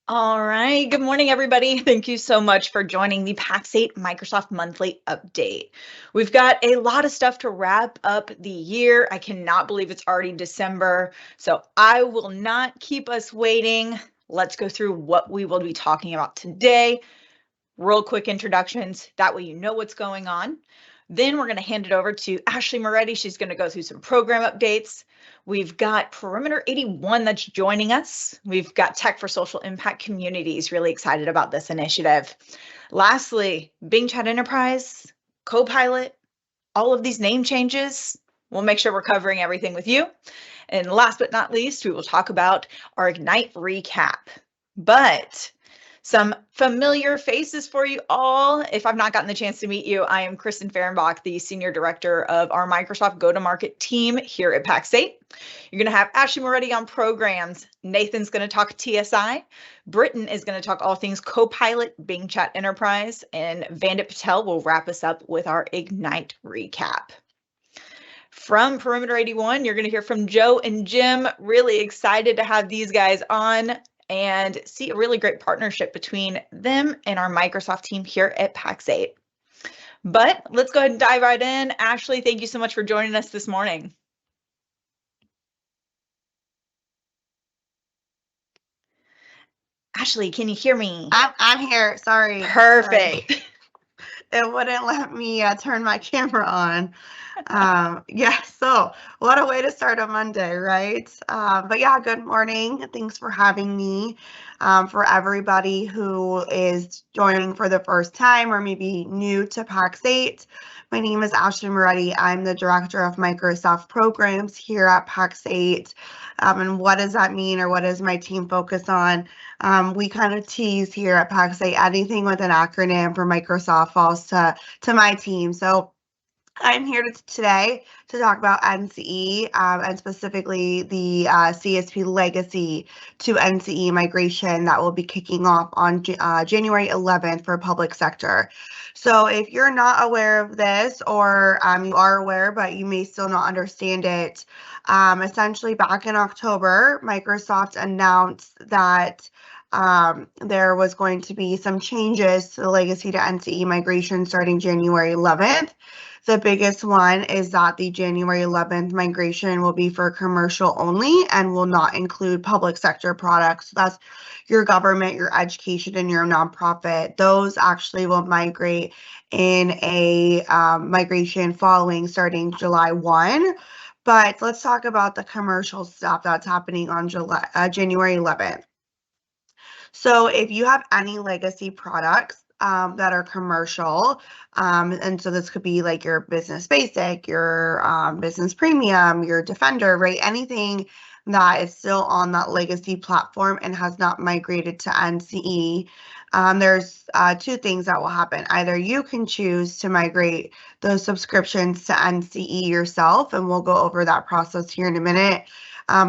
All right. Good morning, everybody. Thank you so much for joining the Pax8 Microsoft monthly update. We've got a lot of stuff to wrap up the year. I cannot believe it's already December, so I will not keep us waiting. Let's go through what we will be talking about today. Real quick introductions. That way you know what's going on. Then we're going to hand it over to Ashley Moretti. She's going to go through some program updates. We've got Perimeter 81 that's joining us. We've got Tech for Social Impact Communities, really excited about this initiative. Lastly, Bing Chat Enterprise, Copilot, all of these name changes. We'll make sure we're covering everything with you. And last but not least, we will talk about our Ignite recap. But some familiar faces for you all. If I've not gotten the chance to meet you, I am Kristen Fehrenbach, the Senior Director of our Microsoft Go-to-Market team here at Pax8. You're going to have Ashley Moretti on programs. Nathan's going to talk TSI. Britton is going to talk all things Copilot, Bing Chat Enterprise, and Vandit Patel will wrap us up with our Ignite recap. From Perimeter 81, you're going to hear from Joe and Jim. Really excited to have these guys on and see a really great partnership between them and our Microsoft team here at Pax8. But let's go ahead and dive right in. Ashley, thank you so much for joining us this morning. Ashley, can you hear me? I'm here. Sorry. Perfect. Sorry. It wouldn't let me turn my camera on. Yeah, so what a way to start a Monday, right? But yeah, good morning. Thanks for having me. For everybody who is joining for the first time or maybe new to Pax8, my name is Ashley Moretti. I'm the Director of Microsoft Programs here at Pax8. And what does that mean, or what does my team focus on? We kind of tease here at Pax8, anything with an acronym for Microsoft falls to my team. So I'm here today to talk about NCE and specifically the CSP legacy to NCE migration that will be kicking off on January 11th for public sector. So if you're not aware of this, or you are aware but you may still not understand it, essentially back in October, Microsoft announced that there was going to be some changes to the legacy to NCE migration starting January 11th. The biggest one is that the January 11th migration will be for commercial only and will not include public sector products. So that's your government, your education, and your nonprofit. Those actually will migrate in a migration following starting July 1. But let's talk about the commercial stuff that's happening on January 11th. So if you have any legacy products that are commercial, and so this could be like your business basic, your business premium, your defender, right? Anything that is still on that legacy platform and has not migrated to NCE, there's two things that will happen. Either you can choose to migrate those subscriptions to NCE yourself, and we'll go over that process here in a minute,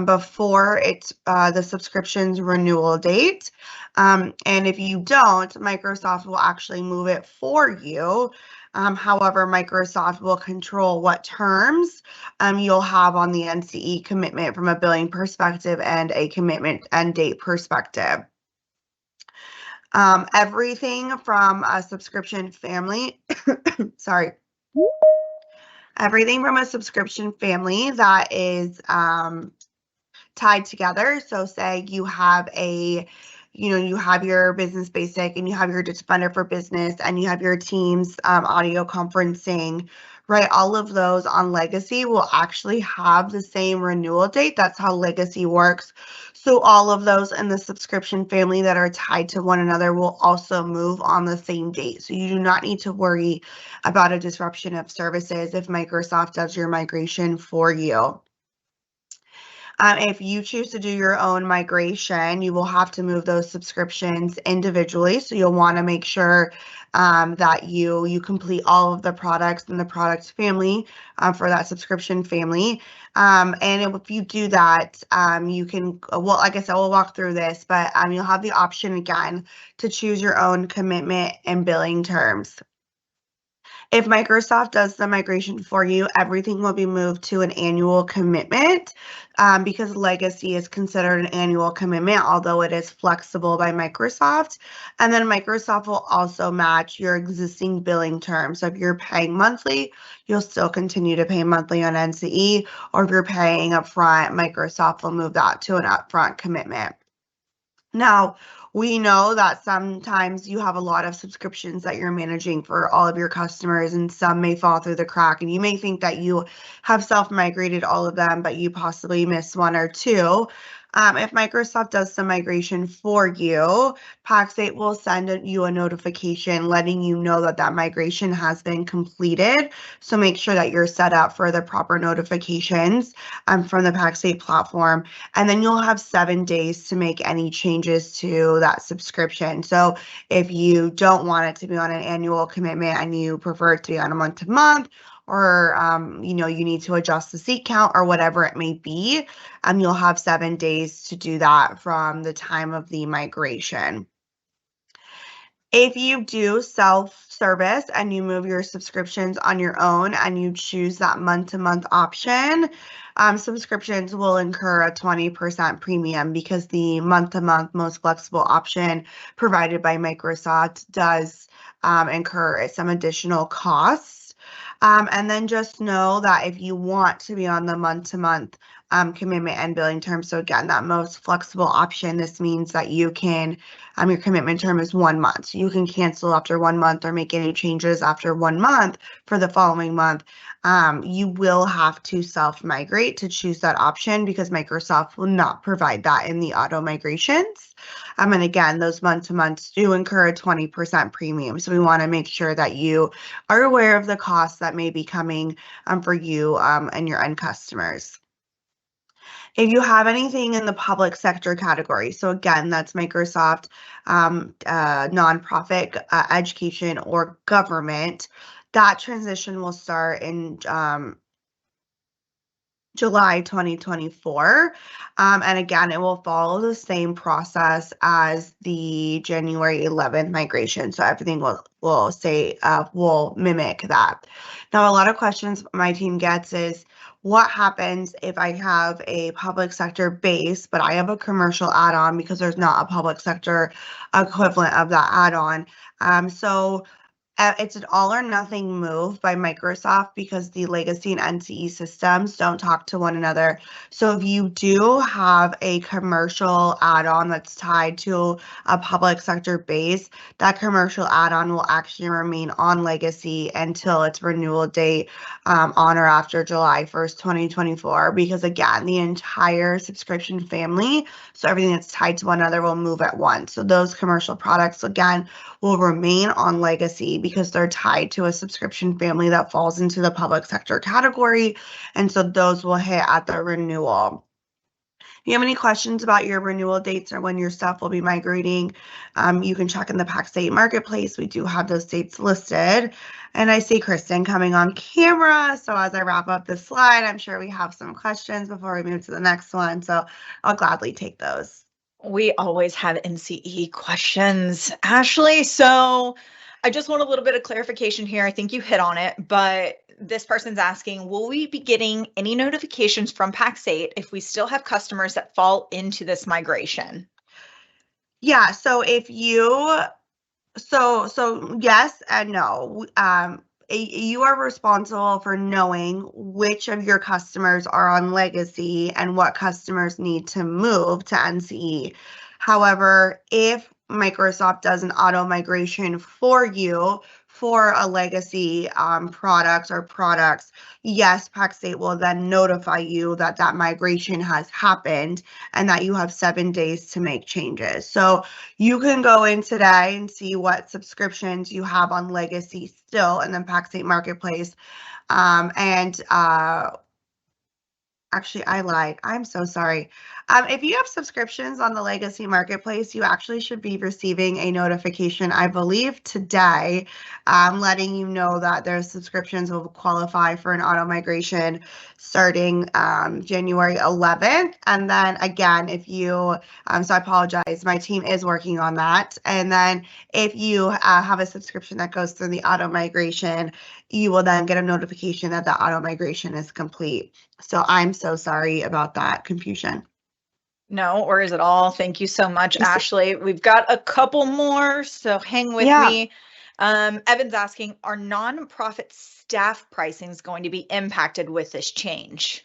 before it's the subscription's renewal date. And if you don't, Microsoft will actually move it for you. However, Microsoft will control what terms you'll have on the NCE commitment from a billing perspective and a commitment end date perspective. Everything from a subscription family, sorry. Everything from a subscription family that is tied together. So say you have you have your business basic and you have your defender for business and you have your Teams audio conferencing, right? All of those on legacy will actually have the same renewal date. That's how legacy works. So all of those in the subscription family that are tied to one another will also move on the same date. So you do not need to worry about a disruption of services if Microsoft does your migration for you. If you choose to do your own migration, you will have to move those subscriptions individually. So you'll want to make sure that you complete all of the products in the product family for that subscription family. And if you do that, you can, well, like I said, we'll walk through this, but you'll have the option again to choose your own commitment and billing terms. If Microsoft does the migration for you, everything will be moved to an annual commitment because legacy is considered an annual commitment, although it is flexible by Microsoft. And then Microsoft will also match your existing billing terms. So if you're paying monthly, you'll still continue to pay monthly on NCE, or if you're paying upfront, Microsoft will move that to an upfront commitment. Now, we know that sometimes you have a lot of subscriptions that you're managing for all of your customers, and some may fall through the crack, and you may think that you have self-migrated all of them, but you possibly miss one or two. If Microsoft does the migration for you, Pax8 will send you a notification letting you know that that migration has been completed. So make sure that you're set up for the proper notifications from the Pax8 platform. And then you'll have 7 days to make any changes to that subscription. So if you don't want it to be on an annual commitment and you prefer it to be on a month-to-month, or you need to adjust the seat count or whatever it may be, you'll have 7 days to do that from the time of the migration. If you do self-service and you move your subscriptions on your own and you choose that month-to-month option, subscriptions will incur a 20% premium because the month-to-month most flexible option provided by Microsoft does incur some additional costs. And then just know that if you want to be on the month-to-month commitment and billing terms, so again, that most flexible option, this means that you can, your commitment term is 1 month. So you can cancel after 1 month or make any changes after 1 month for the following month. You will have to self-migrate to choose that option because Microsoft will not provide that in the auto migrations. And again, those month-to-months do incur a 20% premium. So we want to make sure that you are aware of the costs that may be coming for you and your end customers. If you have anything in the public sector category, so again, that's Microsoft, nonprofit, education, or government, that transition will start in July 2024. And again, it will follow the same process as the January 11th migration. So everything will mimic that. Now, a lot of questions my team gets is, what happens if I have a public sector base, but I have a commercial add-on because there's not a public sector equivalent of that add-on? It's an all or nothing move by Microsoft because the legacy and NCE systems don't talk to one another. So if you do have a commercial add-on that's tied to a public sector base, that commercial add-on will actually remain on legacy until its renewal date on or after July 1st, 2024. Because again, the entire subscription family, so everything that's tied to one another, will move at once. So those commercial products, again, will remain on legacy because they're tied to a subscription family that falls into the public sector category. And so those will hit at the renewal. If you have any questions about your renewal dates or when your stuff will be migrating, you can check in the Pax8 marketplace. We do have those dates listed. And I see Kristen coming on camera. So as I wrap up this slide, I'm sure we have some questions before we move to the next one. So I'll gladly take those. We always have NCE questions, Ashley. So I just want a little bit of clarification here. I think you hit on it, but this person's asking, will we be getting any notifications from Pax8 if we still have customers that fall into this migration? Yeah, so if you, so yes and no. You are responsible for knowing which of your customers are on legacy and what customers need to move to NCE. However, if Microsoft does an auto migration for you for a legacy product or products, yes, Pax8 will then notify you that that migration has happened and that you have 7 days to make changes. So you can go in today and see what subscriptions you have on legacy still in the Pax8 marketplace. Actually, I lied. I'm so sorry. If you have subscriptions on the Legacy Marketplace, you actually should be receiving a notification, I believe today, letting you know that their subscriptions will qualify for an auto migration starting January 11th. And then again, if you, so I apologize, my team is working on that. And then if you have a subscription that goes through the auto migration, you will then get a notification that the auto migration is complete. So I'm so sorry about that confusion. No worries at all. Thank you so much, Ashley. We've got a couple more, so hang with Yeah. me. Evan's asking, are nonprofit staff pricings going to be impacted with this change?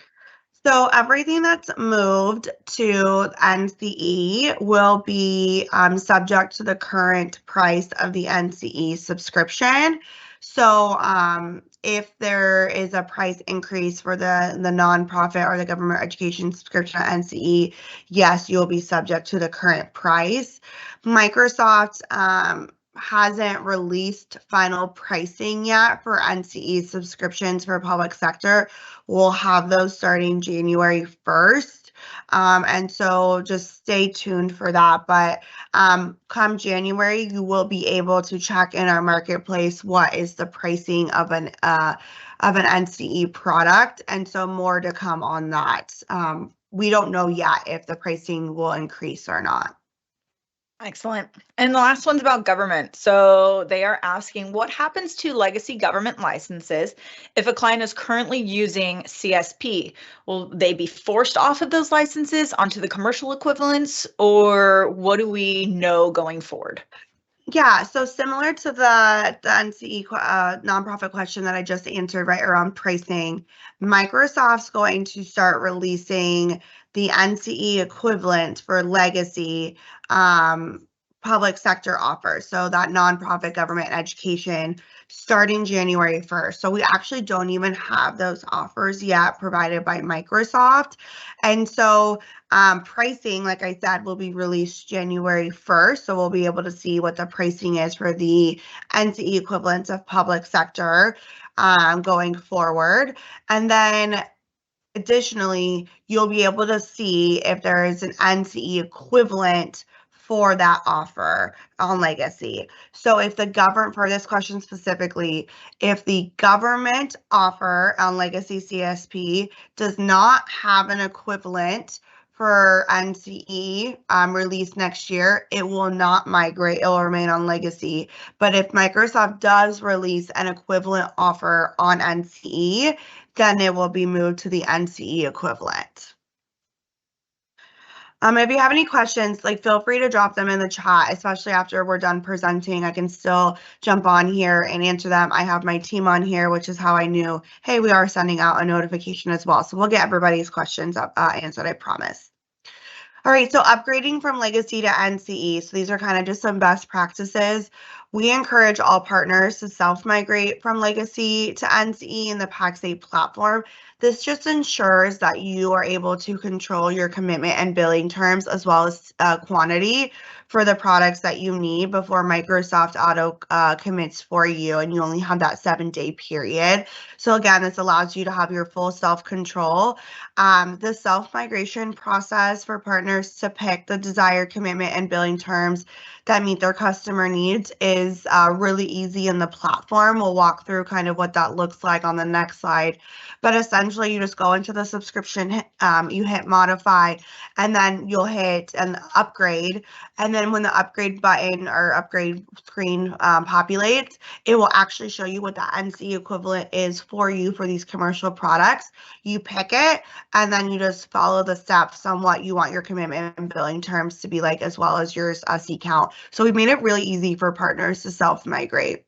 So everything that's moved to NCE will be subject to the current price of the NCE subscription. So if there is a price increase for the nonprofit or the government education subscription at NCE, yes, you'll be subject to the current price. Microsoft hasn't released final pricing yet for NCE subscriptions for public sector. We'll have those starting January 1st. And so just stay tuned for that. But come January, you will be able to check in our marketplace what is the pricing of an NCE product. And so more to come on that. We don't know yet if the pricing will increase or not. Excellent. And the last one's about government. So they are asking, what happens to legacy government licenses if a client is currently using CSP? Will they be forced off of those licenses onto the commercial equivalents, or what do we know going forward? Yeah, so similar to the NCE nonprofit question that I just answered, right, around pricing, Microsoft's going to start releasing the NCE equivalent for legacy public sector offers. So that nonprofit government education starting January 1st. So we actually don't even have those offers yet provided by Microsoft. And so pricing, like I said, will be released January 1st. So we'll be able to see what the pricing is for the NCE equivalents of public sector going forward. And then additionally, you'll be able to see if there is an NCE equivalent for that offer on legacy. So if the government, for this question specifically, if the government offer on legacy CSP does not have an equivalent for NCE release next year, it will not migrate, it will remain on legacy. But if Microsoft does release an equivalent offer on NCE, then it will be moved to the NCE equivalent. If you have any questions, like feel free to drop them in the chat, especially after we're done presenting. I can still jump on here and answer them. I have my team on here, which is how I knew, hey, we are sending out a notification as well. So we'll get everybody's questions answered, I promise. All right, so upgrading from legacy to NCE. So these are kind of just some best practices. We encourage all partners to self-migrate from legacy to NCE in the Pax8 platform. This just ensures that you are able to control your commitment and billing terms as well as quantity for the products that you need before Microsoft auto commits for you, and you only have that 7-day period. So again, this allows you to have your full self-control. The self-migration process for partners to pick the desired commitment and billing terms that meet their customer needs is really easy in the platform. We'll walk through kind of what that looks like on the next slide. But essentially, you just go into the subscription, you hit modify, and then you'll hit an upgrade. And then when the upgrade button or upgrade screen populates, it will actually show you what the NC equivalent is for you for these commercial products. You pick it, and then you just follow the steps on what you want your commitment and billing terms to be like, as well as your seat count. So we've made it really easy for partners to self-migrate.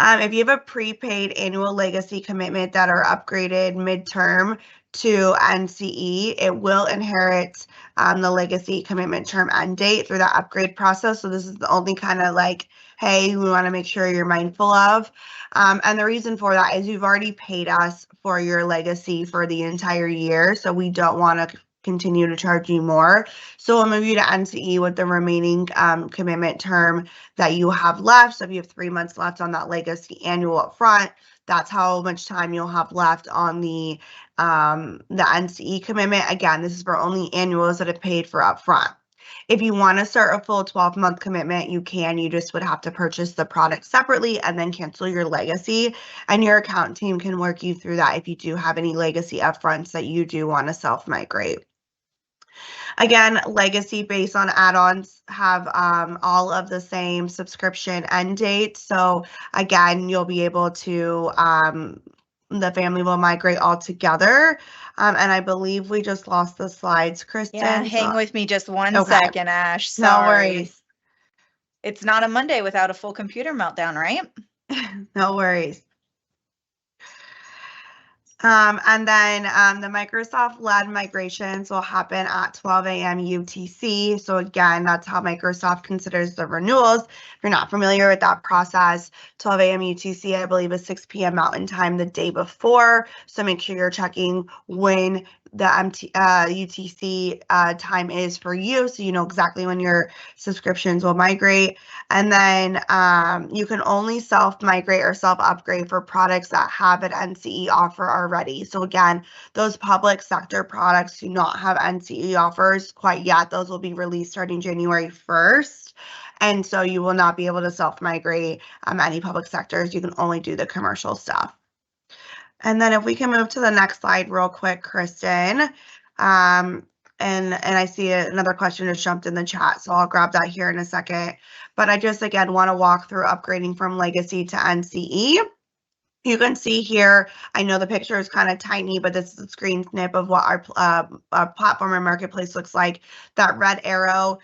If you have a prepaid annual legacy commitment that are upgraded midterm to NCE, it will inherit the legacy commitment term end date through that upgrade process. So this is the only kind of like, hey, we want to make sure you're mindful of. And the reason for that is you've already paid us for your legacy for the entire year. So we don't want to continue to charge you more. So we'll move you to NCE with the remaining commitment term that you have left. So if you have 3 months left on that legacy annual upfront, that's how much time you'll have left on the NCE commitment. Again, this is for only annuals that have paid for upfront. If you want to start a full 12-month commitment, you can. You just would have to purchase the product separately and then cancel your legacy. And your account team can work you through that if you do have any legacy upfronts that you do want to self-migrate. Again, legacy based on add-ons have all of the same subscription end date. So again, you'll be able to, the family will migrate all together. And I believe we just lost the slides, Kristen. Yeah, hang with me just one Okay. second, Ash. No Sorry. worries. It's not a Monday without a full computer meltdown, right? No worries. And then the Microsoft-led migrations will happen at 12 a.m. UTC. So again, that's how Microsoft considers the renewals. If you're not familiar with that process, 12 a.m. UTC, I believe, is 6 p.m. Mountain Time the day before. So make sure you're checking when the UTC time is for you, so you know exactly when your subscriptions will migrate. And then you can only self-migrate or self-upgrade for products that have an NCE offer already. So again, those public sector products do not have NCE offers quite yet. Those will be released starting January 1st. And so you will not be able to self-migrate any public sectors. You can only do the commercial stuff. And then if we can move to the next slide real quick, Kristen. And I see another question just jumped in the chat, so I'll grab that here in a second. But I just, again, want to walk through upgrading from Legacy to NCE. You can see here, I know the picture is kind of tiny, but this is a screen snip of what our platform and marketplace looks like. That red arrow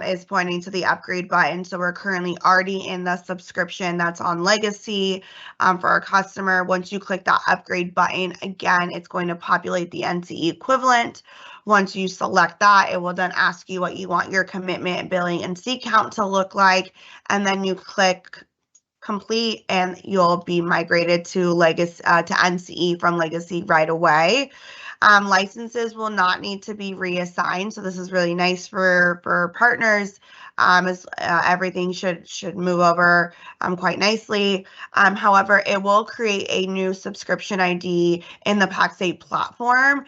is pointing to the upgrade button. So we're currently already in the subscription that's on Legacy for our customer. Once you click that upgrade button, again, it's going to populate the NCE equivalent. Once you select that, it will then ask you what you want your commitment, billing, and seat count to look like. And then you click complete and you'll be migrated to legacy to NCE from Legacy right away. Licenses will not need to be reassigned, so this is really nice for partners, as everything should move over quite nicely. However, it will create a new subscription ID in the Pax8 platform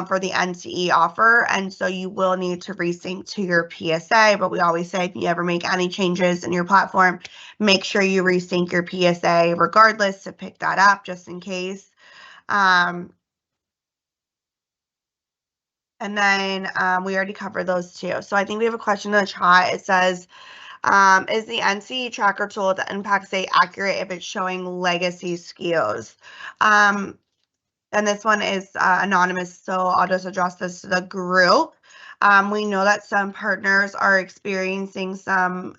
for the NCE offer, and so you will need to resync to your PSA. But we always say if you ever make any changes in your platform, make sure you resync your PSA regardless to pick that up just in case. And then we already covered those two. So I think we have a question in the chat. It says, is the NCE tracker tool at the Pax8 accurate if it's showing legacy SKUs? And this one is anonymous, so I'll just address this to the group. We know that some partners are experiencing some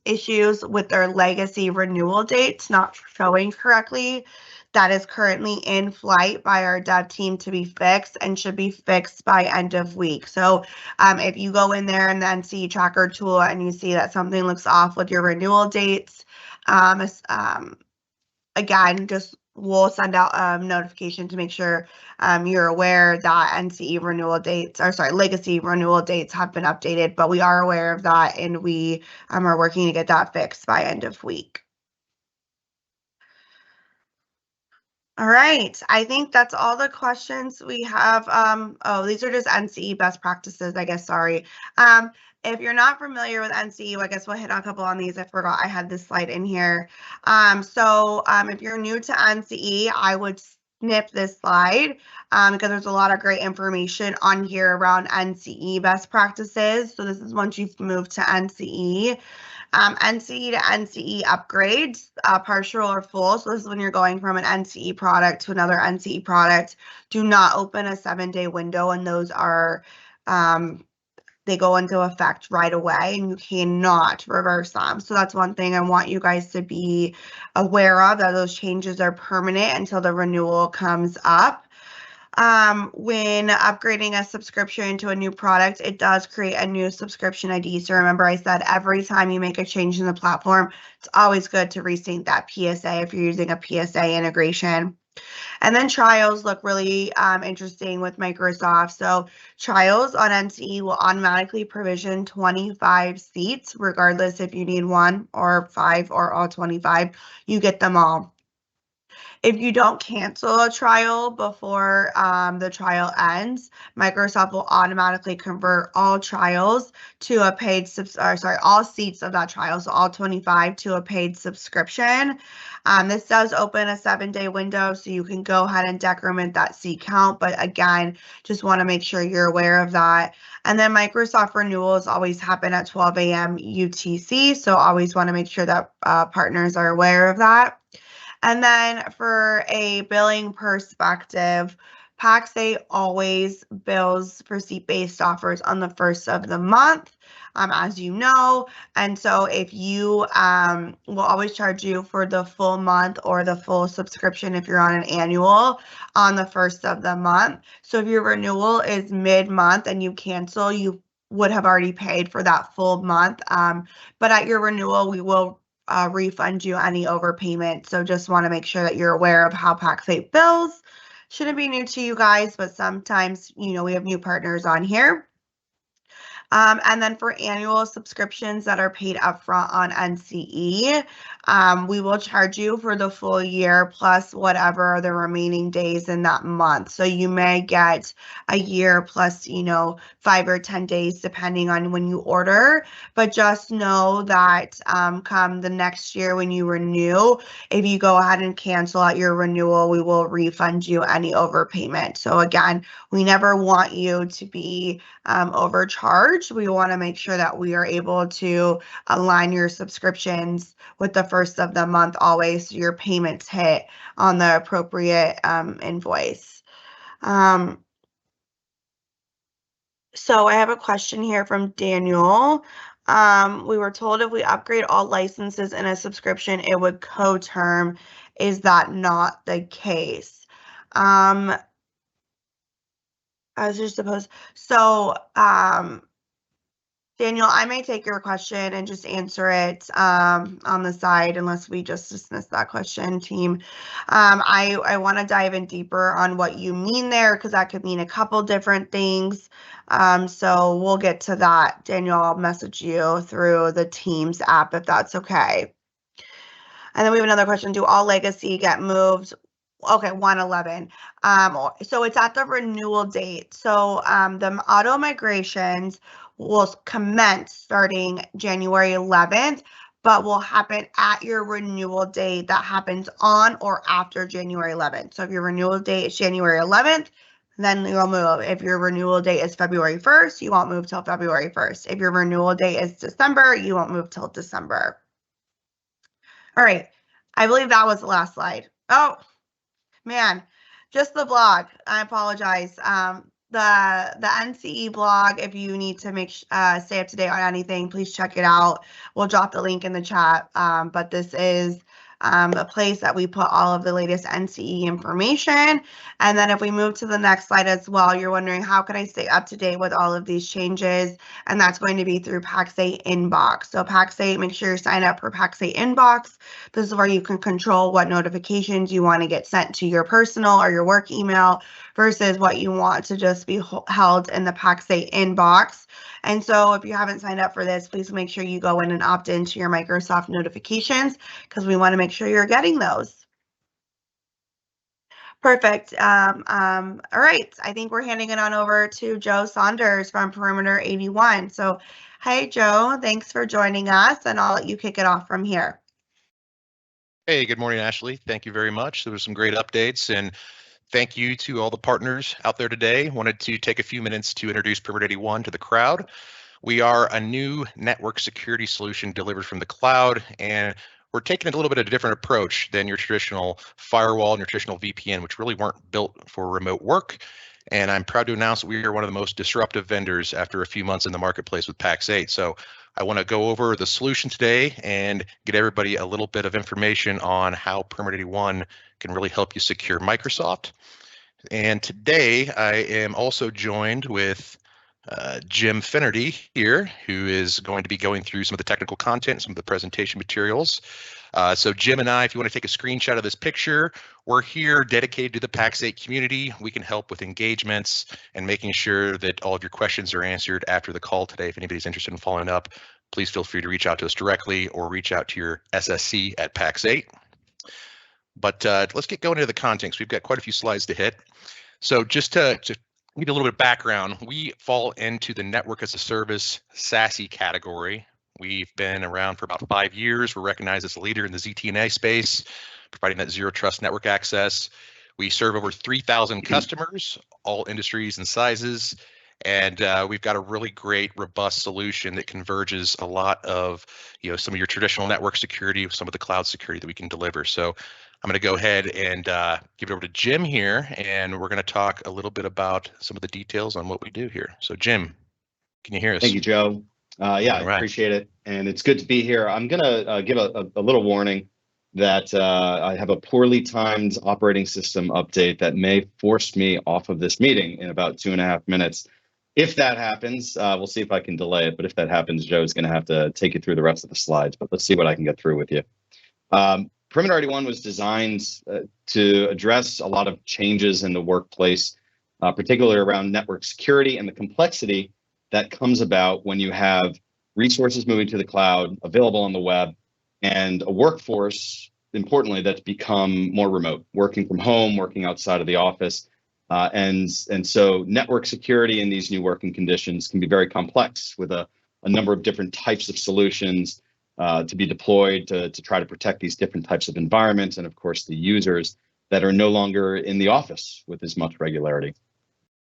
issues with their legacy renewal dates not showing correctly. That is currently in flight by our dev team to be fixed and should be fixed by end of week. So if you go in there and then see tracker tool and you see that something looks off with your renewal dates, again, just we'll send out a notification to make sure you're aware that NCE renewal dates, or sorry, legacy renewal dates have been updated, but we are aware of that and we are working to get that fixed by end of week. All right, I think that's all the questions we have. Oh, these are just NCE best practices, I guess, sorry. If you're not familiar with NCE, I guess we'll hit on a couple on these. I forgot I had this slide in here. If you're new to NCE, I would snip this slide because there's a lot of great information on here around NCE best practices. So this is once you've moved to NCE. NCE to NCE upgrades, partial or full. So this is when you're going from an NCE product to another NCE product. Do not open a 7-day window, and those are they go into effect right away and you cannot reverse them. So that's one thing I want you guys to be aware of, that those changes are permanent until the renewal comes up. When upgrading a subscription to a new product, it does create a new subscription ID. So remember I said every time you make a change in the platform, it's always good to resync that PSA if you're using a PSA integration. And then trials look really interesting with Microsoft. So trials on NCE will automatically provision 25 seats, regardless if you need one or five or all 25, you get them all. If you don't cancel a trial before the trial ends, Microsoft will automatically convert all trials to a paid all seats of that trial, so all 25 to a paid subscription. This does open a 7-day window, so you can go ahead and decrement that seat count. But again, just want to make sure you're aware of that. And then Microsoft renewals always happen at 12 a.m. UTC, so always want to make sure that partners are aware of that. And then for a billing perspective, Pax8 always bills for seat-based offers on the first of the month, as you know. And so if you will always charge you for the full month or the full subscription if you're on an annual on the first of the month. So if your renewal is mid-month and you cancel, you would have already paid for that full month. But at your renewal, we will refund you any overpayment. So just want to make sure that you're aware of how Pax8 bills. Shouldn't be new to you guys, but sometimes, we have new partners on here. And then for annual subscriptions that are paid upfront on NCE, we will charge you for the full year plus whatever are the remaining days in that month. So you may get a year plus, 5 or 10 days depending on when you order. But just know that come the next year when you renew, if you go ahead and cancel at your renewal, we will refund you any overpayment. So again, we never want you to be overcharged. We want to make sure that we are able to align your subscriptions with the first of the month always, so your payments hit on the appropriate invoice. So I have a question here from Daniel. We were told if we upgrade all licenses in a subscription, it would co-term. Is that not the case? I was just supposed. So, Daniel, I may take your question and just answer it on the side, unless we just dismiss that question, team. I want to dive in deeper on what you mean there, because that could mean a couple different things. So we'll get to that. Daniel, I'll message you through the Teams app if that's okay. And then we have another question. Do all legacy get moved? Okay, 111. So it's at the renewal date. So the auto migrations will commence starting January 11th, but will happen at your renewal date that happens on or after January 11th. So if your renewal date is January 11th, then you'll move. If your renewal date is February 1st, you won't move till February 1st. If your renewal date is December, you won't move till December. All right, I believe that was the last slide. Oh, man, just the blog. I apologize. The NCE blog, if you need to stay up to date on anything, please check it out. We'll drop the link in the chat. But this is a place that we put all of the latest NCE information. And then if we move to the next slide as well, you're wondering how can I stay up to date with all of these changes? And that's going to be through Pax8 Inbox. So Pax8, make sure you sign up for Pax8 Inbox. This is where you can control what notifications you want to get sent to your personal or your work email versus what you want to just be held in the Pax8 inbox. And so if you haven't signed up for this, please make sure you go in and opt into your Microsoft notifications, because we want to make sure you're getting those. Perfect. All right. I think we're handing it on over to Joe Saunders from Perimeter 81. So, hey, Joe, thanks for joining us, and I'll let you kick it off from here. Hey, good morning, Ashley. Thank you very much. There were some great updates, and thank you to all the partners out there today. Wanted to take a few minutes to introduce Perimeter 81 to the crowd. We are a new network security solution delivered from the cloud, and we're taking a little bit of a different approach than your traditional firewall and your traditional VPN, which really weren't built for remote work. And I'm proud to announce that we are one of the most disruptive vendors after a few months in the marketplace with Pax8. So I want to go over the solution today and get everybody a little bit of information on how Perimeter 81 can really help you secure Microsoft. And today I am also joined with Jim Finnerty here, who is going to be going through some of the technical content, some of the presentation materials. So Jim and I, if you want to take a screenshot of this picture, we're here dedicated to the Pax8 community. We can help with engagements and making sure that all of your questions are answered after the call today. If anybody's interested in following up, please feel free to reach out to us directly or reach out to your SSC at Pax8. But let's get going into the content. We've got quite a few slides to hit. So just to give you a little bit of background, we fall into the network as a service SASE category. We've been around for about 5 years. We're recognized as a leader in the ZTNA space, providing that zero trust network access. We serve over 3,000 customers, all industries and sizes. And we've got a really great, robust solution that converges a lot of, some of your traditional network security with some of the cloud security that we can deliver. So I'm going to go ahead and give it over to Jim here, and we're going to talk a little bit about some of the details on what we do here. So Jim, can you hear us? Thank you, Joe. Yeah, I appreciate it. And it's good to be here. I'm going to give a little warning that I have a poorly timed operating system update that may force me off of this meeting in about 2.5 minutes. If that happens, we'll see if I can delay it. But if that happens, Joe's going to have to take you through the rest of the slides. But let's see what I can get through with you. Perimeter ID 1 was designed to address a lot of changes in the workplace, particularly around network security and the complexity that comes about when you have resources moving to the cloud, available on the web, and a workforce, importantly, that's become more remote, working from home, working outside of the office. And so network security in these new working conditions can be very complex with a number of different types of solutions to be deployed to try to protect these different types of environments, and of course the users that are no longer in the office with as much regularity.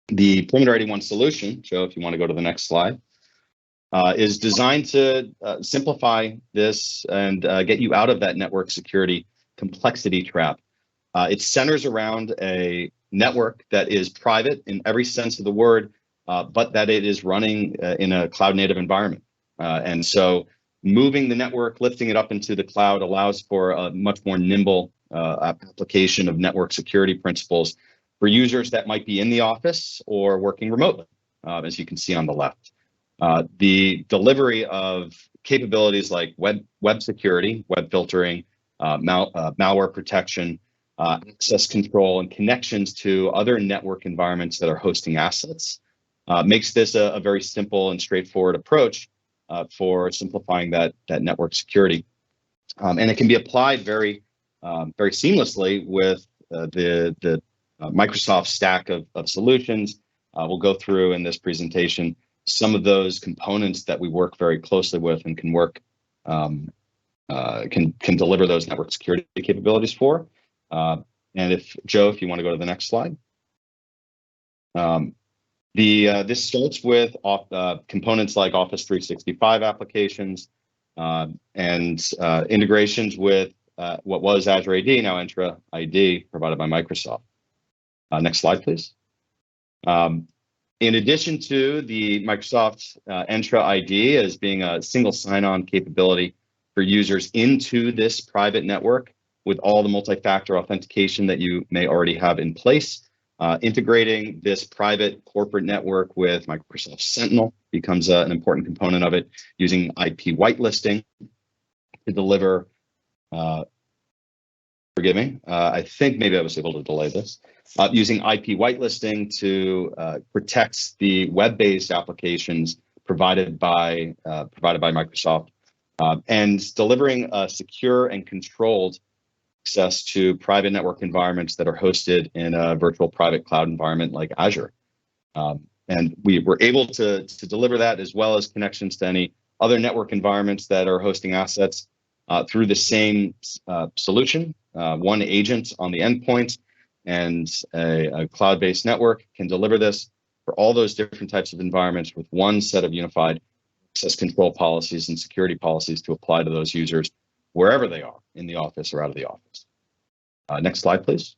The Perimeter ID 1 solution, Joe, if you want to go to the next slide, is designed to simplify this and get you out of that network security complexity trap. It centers around a network that is private in every sense of the word, but that it is running in a cloud native environment. And so moving the network, lifting it up into the cloud allows for a much more nimble application of network security principles for users that might be in the office or working remotely, as you can see on the left. The delivery of capabilities like web security, web filtering, malware protection, access control, and connections to other network environments that are hosting assets makes this a very simple and straightforward approach for simplifying that network security. And it can be applied very seamlessly with the Microsoft stack of solutions. We'll go through in this presentation some of those components that we work very closely with and can work can deliver those network security capabilities for. And if Joe, if you want to go to the next slide. This starts with components like Office 365 applications and integrations with what was Azure AD, now Entra ID, provided by Microsoft. Next slide, please. In addition to the Microsoft Entra ID as being a single sign-on capability for users into this private network with all the multi-factor authentication that you may already have in place, integrating this private corporate network with Microsoft Sentinel becomes an important component of it, using IP whitelisting to deliver, forgive me, I think maybe I was able to delay this, using IP whitelisting to protect the web-based applications provided by Microsoft, and delivering a secure and controlled access to private network environments that are hosted in a virtual private cloud environment like Azure. And we were able to deliver that, as well as connections to any other network environments that are hosting assets through the same solution. One agent on the endpoint and a cloud-based network can deliver this for all those different types of environments with one set of unified access control policies and security policies to apply to those users wherever they are, in the office or out of the office. Next slide, please.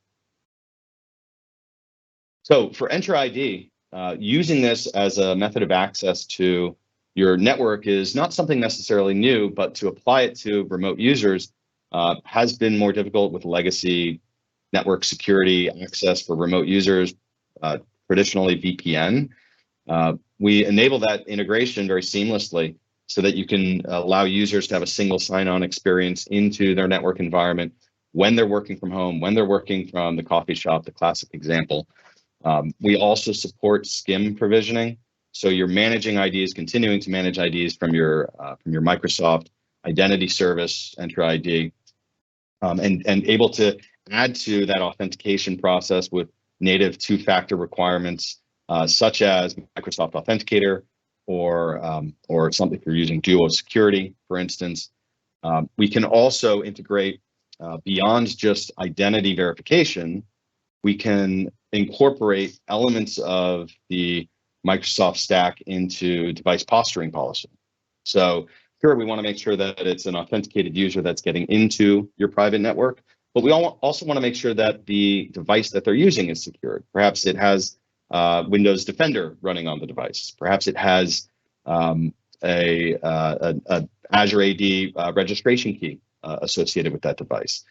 So for Entra ID, using this as a method of access to your network is not something necessarily new, but to apply it to remote users has been more difficult with legacy network security access for remote users, traditionally VPN. We enable that integration very seamlessly so that you can allow users to have a single sign-on experience into their network environment when they're working from home, when they're working from the coffee shop, the classic example. We also support SCIM provisioning. So you're managing IDs, continuing to manage IDs from your Microsoft identity service, Enter ID, and able to add to that authentication process with native two-factor requirements, such as Microsoft Authenticator, or something if you're using Duo Security, for instance. We can also integrate beyond just identity verification. We can incorporate elements of the Microsoft stack into device posturing policy. So sure, we want to make sure that it's an authenticated user that's getting into your private network, but we also want to make sure that the device that they're using is secured. Perhaps it has Windows Defender running on the device. Perhaps it has a Azure AD registration key associated with that device.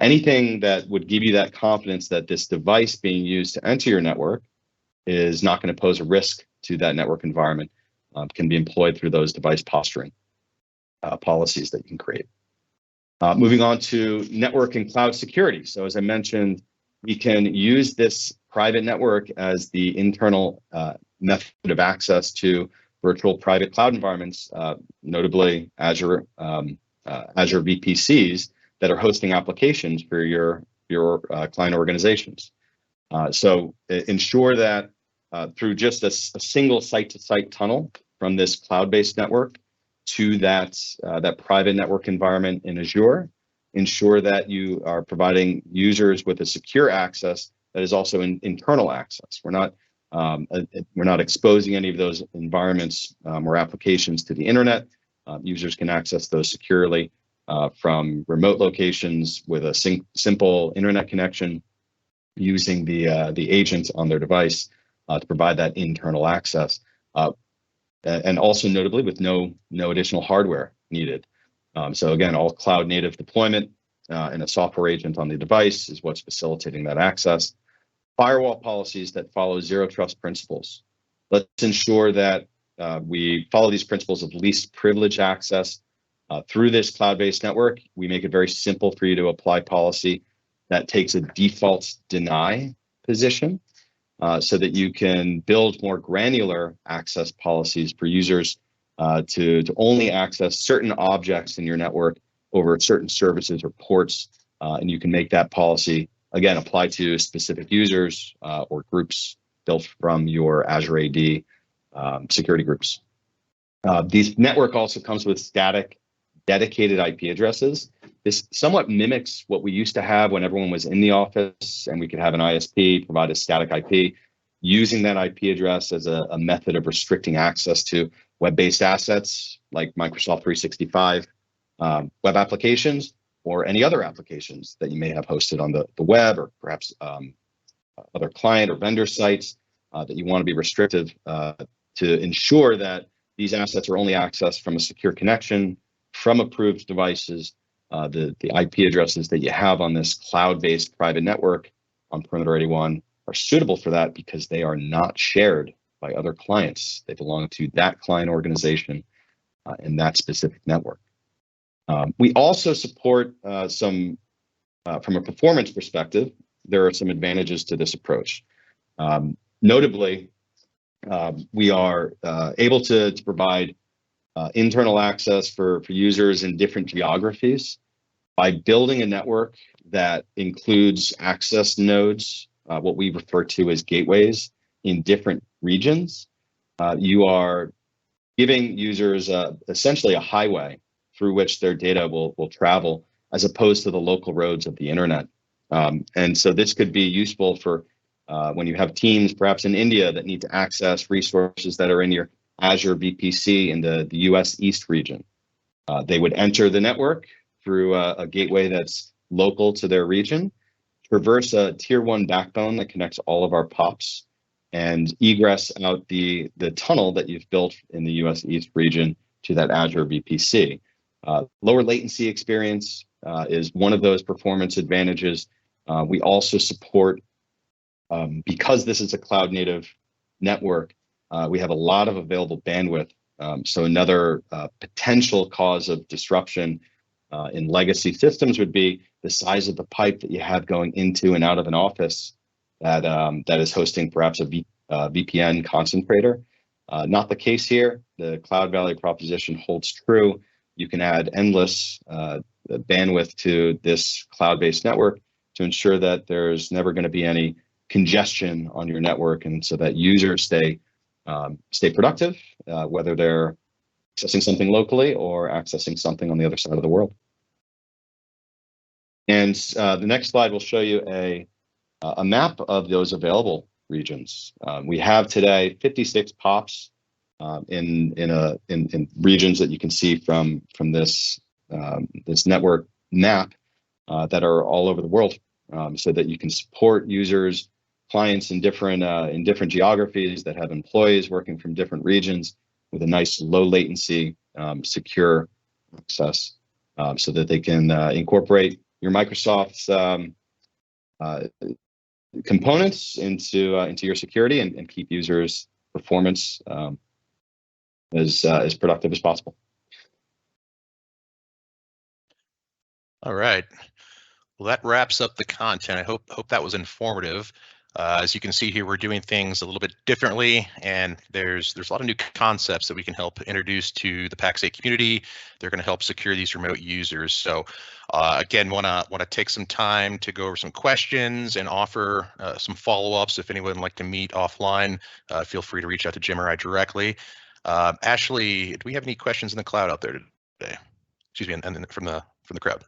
Anything that would give you that confidence that this device being used to enter your network is not going to pose a risk to that network environment can be employed through those device posturing policies that you can create. Moving on to network and cloud security. So as I mentioned, we can use this private network as the internal method of access to virtual private cloud environments, notably Azure VPCs that are hosting applications for your client organizations. So ensure that through just a single site-to-site tunnel from this cloud-based network to that private network environment in Azure, ensure that you are providing users with a secure access that is also internal access. We're not exposing any of those environments or applications to the internet. Users can access those securely from remote locations with a simple internet connection, using the agent on their device to provide that internal access, and also notably with no additional hardware needed. So again, all cloud native deployment and a software agent on the device is what's facilitating that access. Firewall policies that follow zero trust principles. Let's ensure that we follow these principles of least privilege access through this cloud-based network. We make it very simple for you to apply policy that takes a default deny position so that you can build more granular access policies for users to only access certain objects in your network over certain services or ports. And you can make that policy, again, apply to specific users or groups built from your Azure AD security groups. This network also comes with static dedicated IP addresses. This somewhat mimics what we used to have when everyone was in the office and we could have an ISP provide a static IP, using that IP address as a method of restricting access to web-based assets like Microsoft 365 web applications or any other applications that you may have hosted on the web, or perhaps other client or vendor sites that you want to be restrictive to ensure that these assets are only accessed from a secure connection from approved devices. The IP addresses that you have on this cloud-based private network on Perimeter 81 are suitable for that because they are not shared by other clients. They belong to that client organization and that specific network. We also support from a performance perspective, there are some advantages to this approach. Notably, we are able to provide internal access for users in different geographies by building a network that includes access nodes, what we refer to as gateways, in different regions. You are giving users essentially a highway through which their data will travel, as opposed to the local roads of the internet. And so this could be useful for when you have teams perhaps in India that need to access resources that are in your Azure VPC in the US East region. They would enter the network through a gateway that's local to their region, traverse a tier 1 backbone that connects all of our POPs, and egress out the tunnel that you've built in the US East region to that Azure VPC. Lower latency experience is one of those performance advantages. We also support, because this is a cloud native network, we have a lot of available bandwidth So another potential cause of disruption in legacy systems would be the size of the pipe that you have going into and out of an office that is hosting perhaps a VPN concentrator. Not the case here. The cloud value proposition holds true. You can add endless bandwidth to this cloud-based network to ensure that there's never going to be any congestion on your network, and so that users stay productive, whether they're accessing something locally or accessing something on the other side of the world. And the next slide will show you a map of those available regions. We have today 56 POPs in regions that you can see from this this network map that are all over the world, so that you can support users, clients in different geographies that have employees working from different regions with a nice low latency, secure access, so that they can incorporate your Microsoft's components into your security and keep users' performance as productive as possible. All right. Well, that wraps up the content. I hope that was informative. As you can see here, we're doing things a little bit differently, and there's a lot of new concepts that we can help introduce to the Pax8 community. They're going to help secure these remote users. So again, want to take some time to go over some questions and offer some follow-ups. If anyone would like to meet offline, feel free to reach out to Jim or I directly. Ashley, do we have any questions in the cloud out there today? Excuse me, and from the crowd.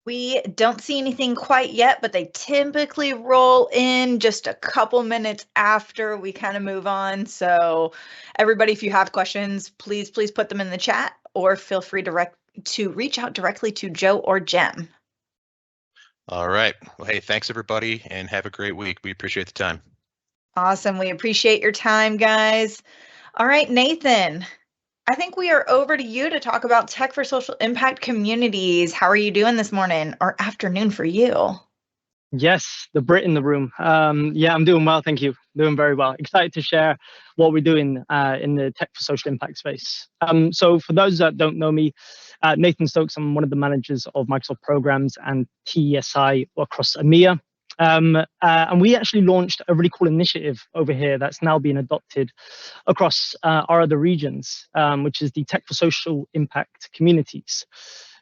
We don't see anything quite yet, but they typically roll in just a couple minutes after we kind of move on. So everybody, if you have questions, please put them in the chat, or feel free to reach out directly to Joe or Jem. All right. Well, hey, thanks everybody, and have a great week. We appreciate the time. Awesome. We appreciate your time, guys. All right, Nathan, I think we are over to you to talk about tech for social impact communities. How are you doing this morning or afternoon for you? Yes, the Brit in the room. Yeah, I'm doing well, thank you. Doing very well. Excited to share what we're doing in the tech for social impact space. So for those that don't know me, Nathan Stokes, I'm one of the managers of Microsoft programs and TSI across EMEA. And we actually launched a really cool initiative over here that's now being adopted across our other regions, which is the Tech for Social Impact Communities.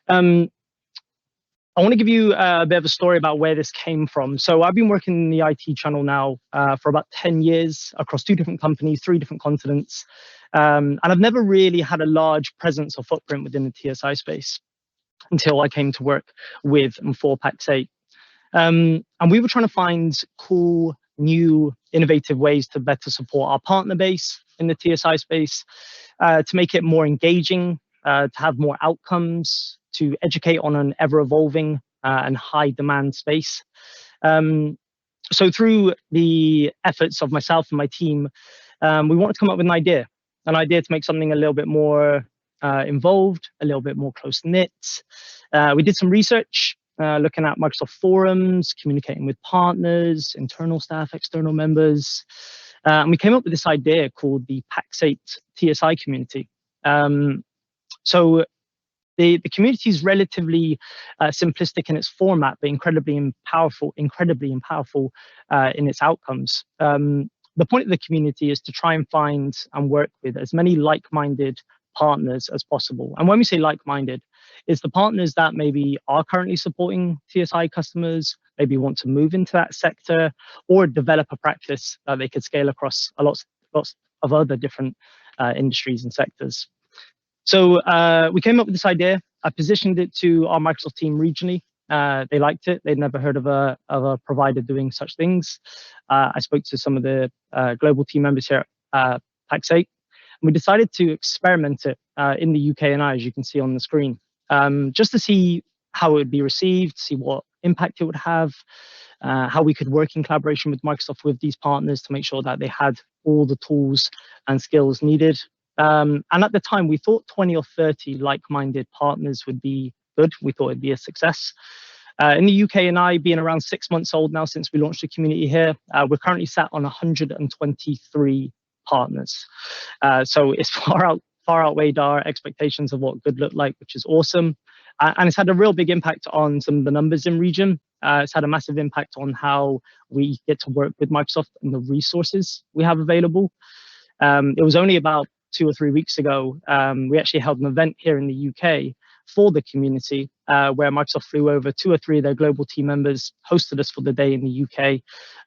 I want to give you a bit of a story about where this came from. So I've been working in the IT channel now for about 10 years across 2 different companies, 3 different continents. And I've never really had a large presence or footprint within the TSI space until I came to work with and for Pax8. And we were trying to find cool, new, innovative ways to better support our partner base in the TSI space, to make it more engaging, to have more outcomes, to educate on an ever-evolving and high-demand space. So through the efforts of myself and my team, we wanted to come up with an idea to make something a little bit more involved, a little bit more close-knit. We did some research, looking at Microsoft forums, communicating with partners, internal staff, external members. And we came up with this idea called the Pax8 TSI community. So the community is relatively simplistic in its format, but incredibly powerful in its outcomes. The point of the community is to try and find and work with as many like-minded partners as possible. And when we say like-minded, it's the partners that maybe are currently supporting TSI customers, maybe want to move into that sector, or develop a practice that they could scale across lots of other different industries and sectors. So we came up with this idea. I positioned it to our Microsoft team regionally. They liked it. They'd never heard of a provider doing such things. I spoke to some of the global team members here at Pax8, and we decided to experiment it in the UK and I, as you can see on the screen, just to see how it would be received, see what impact it would have, how we could work in collaboration with Microsoft with these partners to make sure that they had all the tools and skills needed. And at the time, we thought 20 or 30 like-minded partners would be good. We thought it'd be a success. In the UK and I, being around 6 months old now since we launched the community here, we're currently sat on 123 partners. So it's far outweighed our expectations of what good looked like, which is awesome. And it's had a real big impact on some of the numbers in region. It's had a massive impact on how we get to work with Microsoft and the resources we have available. It was only about 2 or 3 weeks ago, we actually held an event here in the UK for the community, where Microsoft flew over 2 or 3 of their global team members, hosted us for the day in the UK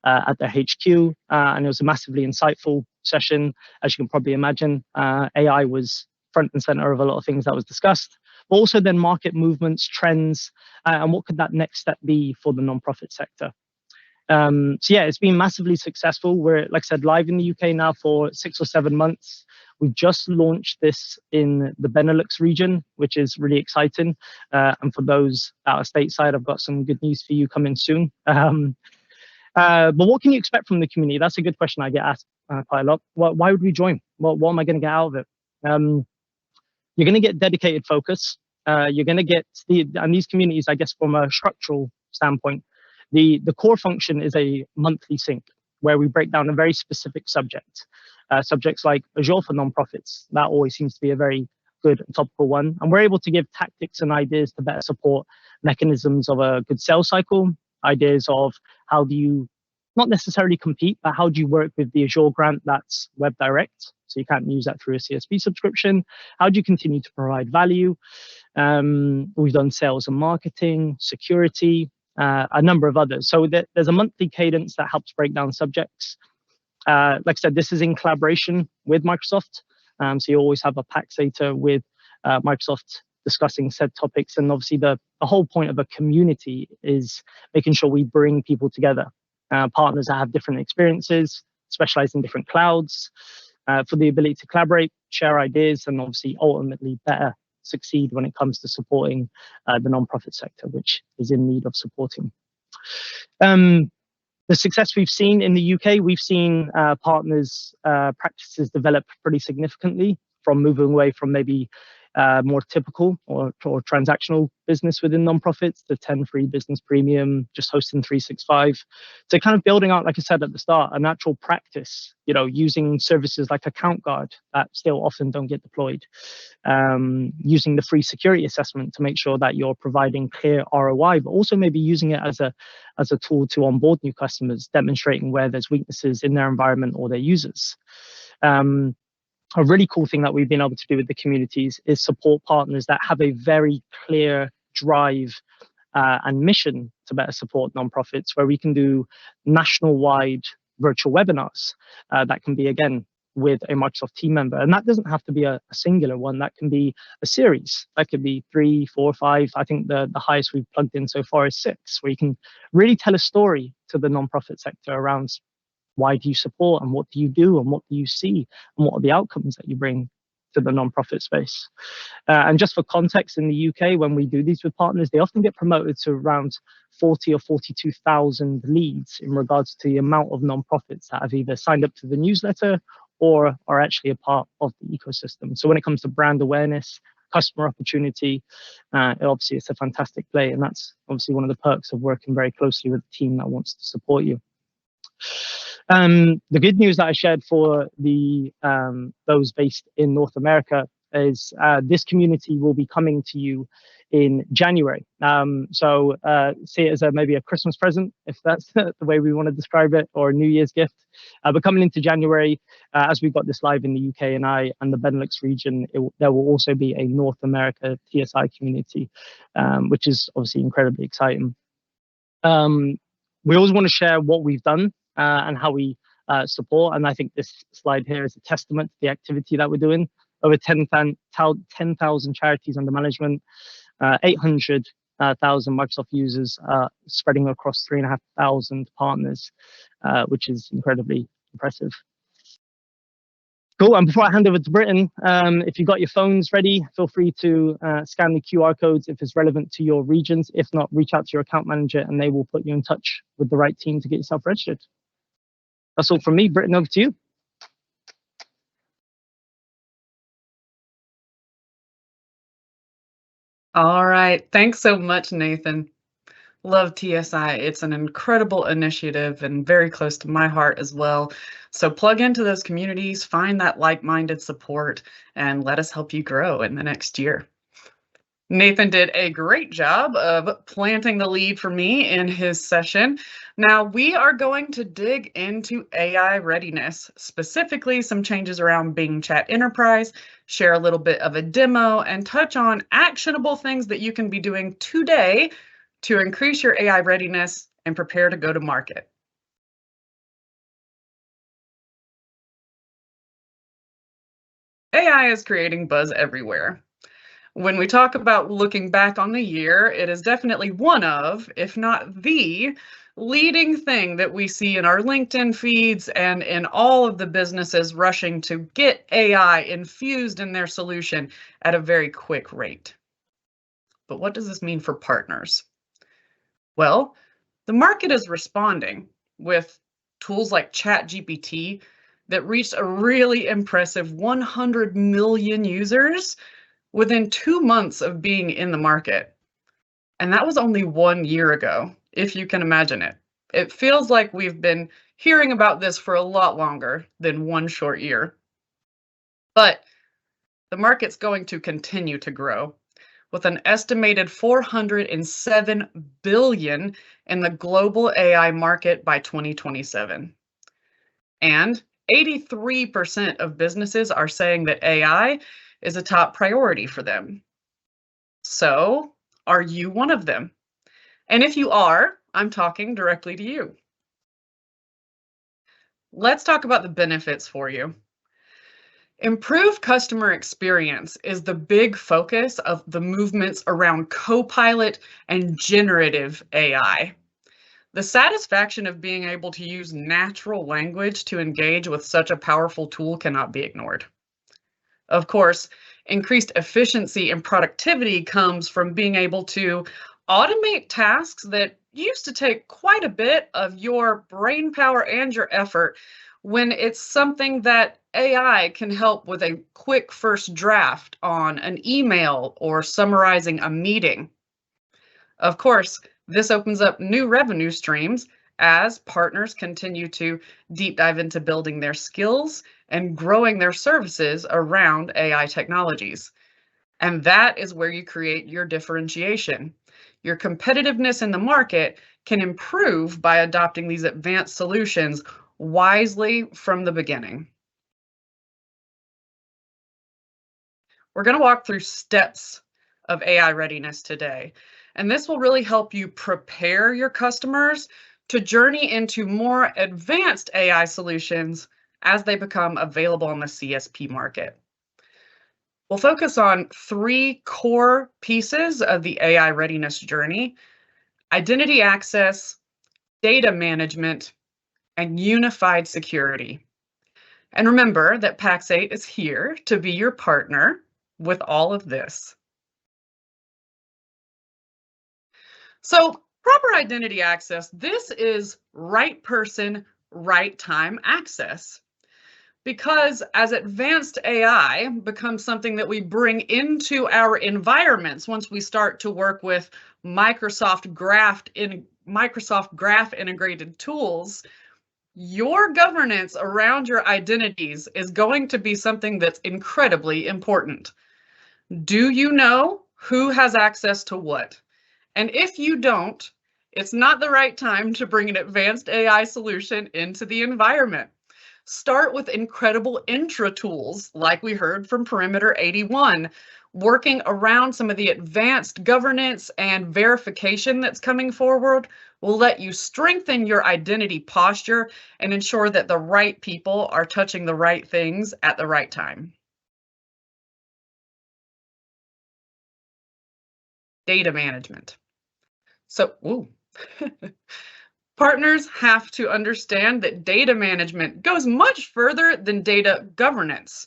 at their HQ, and it was a massively insightful session. As you can probably imagine, AI was front and center of a lot of things that was discussed, but also then market movements, trends, and what could that next step be for the nonprofit sector. So yeah, it's been massively successful. We're, like I said, live in the UK now for 6 or 7 months. We've just launched this in the Benelux region, which is really exciting. And for those out of stateside, I've got some good news for you coming soon. But what can you expect from the community? That's a good question I get asked quite a lot. Why would we join? What am I going to get out of it? You're going to get dedicated focus. You're going to get and these communities, I guess, from a structural standpoint, the core function is a monthly sync where we break down a very specific subject. Subjects like Azure for nonprofits, that always seems to be a very good and topical one. And we're able to give tactics and ideas to better support mechanisms of a good sales cycle, ideas of how do you not necessarily compete, but how do you work with the Azure grant that's web direct? So you can't use that through a CSP subscription. How do you continue to provide value? We've done sales and marketing, security, a number of others. So there's a monthly cadence that helps break down subjects. Like I said, this is in collaboration with Microsoft. So you always have a Pax8 with Microsoft discussing said topics. And obviously the whole point of a community is making sure we bring people together. Partners that have different experiences, specialize in different clouds, for the ability to collaborate, share ideas, and obviously ultimately better succeed when it comes to supporting the nonprofit sector, which is in need of supporting. The success we've seen in the UK, we've seen partners' practices develop pretty significantly from moving away from maybe more typical or transactional business within nonprofits to 10 free business premium, just hosting 365. So kind of building out, like I said at the start, a natural practice, using services like Account Guard that still often don't get deployed, using the free security assessment to make sure that you're providing clear ROI, but also maybe using it as a tool to onboard new customers, demonstrating where there's weaknesses in their environment or their users. A really cool thing that we've been able to do with the communities is support partners that have a very clear drive and mission to better support nonprofits, where we can do national-wide virtual webinars that can be, again, with a Microsoft team member. And that doesn't have to be a singular one. That can be a series. That could be 3, 4, 5. I think the highest we've plugged in so far is 6, where you can really tell a story to the nonprofit sector around why do you support and what do you do and what do you see and what are the outcomes that you bring to the nonprofit space. And just for context, in the UK, when we do these with partners, they often get promoted to around 40 or 42,000 leads in regards to the amount of nonprofits that have either signed up to the newsletter or are actually a part of the ecosystem. So when it comes to brand awareness, customer opportunity, obviously it's a fantastic play. And that's obviously one of the perks of working very closely with a team that wants to support you. The good news that I shared for the those based in North America is this community will be coming to you in January. So see it as maybe a Christmas present, if that's the way we want to describe it, or a New Year's gift. But coming into January, as we've got this live in the UK and the Benelux region, there will also be a North America TSI community, which is obviously incredibly exciting. We always want to share what we've done and how we support. And I think this slide here is a testament to the activity that we're doing. Over 10,000 charities under management, 800,000 Microsoft users spreading across 3,500 partners, which is incredibly impressive. Cool. And before I hand over to Britton, if you've got your phones ready, feel free to scan the QR codes if it's relevant to your regions. If not, reach out to your account manager and they will put you in touch with the right team to get yourself registered. That's all from me. Britton, over to you. All right. Thanks so much, Nathan. Love TSI. It's an incredible initiative and very close to my heart as well. So plug into those communities, find that like-minded support, and let us help you grow in the next year. Nathan did a great job of planting the lead for me in his session. Now we are going to dig into AI readiness, specifically some changes around Bing Chat Enterprise, share a little bit of a demo, and touch on actionable things that you can be doing today to increase your AI readiness and prepare to go to market. AI is creating buzz everywhere. When we talk about looking back on the year, it is definitely one of, if not the, leading thing that we see in our LinkedIn feeds and in all of the businesses rushing to get AI infused in their solution at a very quick rate. But what does this mean for partners? Well, the market is responding with tools like ChatGPT that reached a really impressive 100 million users within 2 months of being in the market. And that was only 1 year ago, if you can imagine it. It feels like we've been hearing about this for a lot longer than 1 short year. But the market's going to continue to grow, with an estimated 407 billion in the global AI market by 2027. And 83% of businesses are saying that AI is a top priority for them. So, are you one of them? And if you are, I'm talking directly to you. Let's talk about the benefits for you. Improved customer experience is the big focus of the movements around Copilot and generative AI. The satisfaction of being able to use natural language to engage with such a powerful tool cannot be ignored. Of course, increased efficiency and productivity comes from being able to automate tasks that used to take quite a bit of your brain power and your effort when it's something that AI can help with a quick first draft on an email or summarizing a meeting. Of course, this opens up new revenue streams as partners continue to deep dive into building their skills and growing their services around AI technologies. And that is where you create your differentiation. Your competitiveness in the market can improve by adopting these advanced solutions wisely from the beginning. We're going to walk through steps of AI readiness today, and this will really help you prepare your customers to journey into more advanced AI solutions as they become available on the CSP market. We'll focus on 3 core pieces of the AI readiness journey: identity access, data management, and unified security. And remember that Pax8 is here to be your partner with all of this. So, proper identity access, this is right person, right time access. Because as advanced AI becomes something that we bring into our environments once we start to work with Microsoft Graph integrated tools, your governance around your identities is going to be something that's incredibly important. Do you know who has access to what? And if you don't, it's not the right time to bring an advanced AI solution into the environment. Start with incredible intra tools, like we heard from Perimeter 81. Working around some of the advanced governance and verification that's coming forward will let you strengthen your identity posture and ensure that the right people are touching the right things at the right time. Data management. So, partners have to understand that data management goes much further than data governance.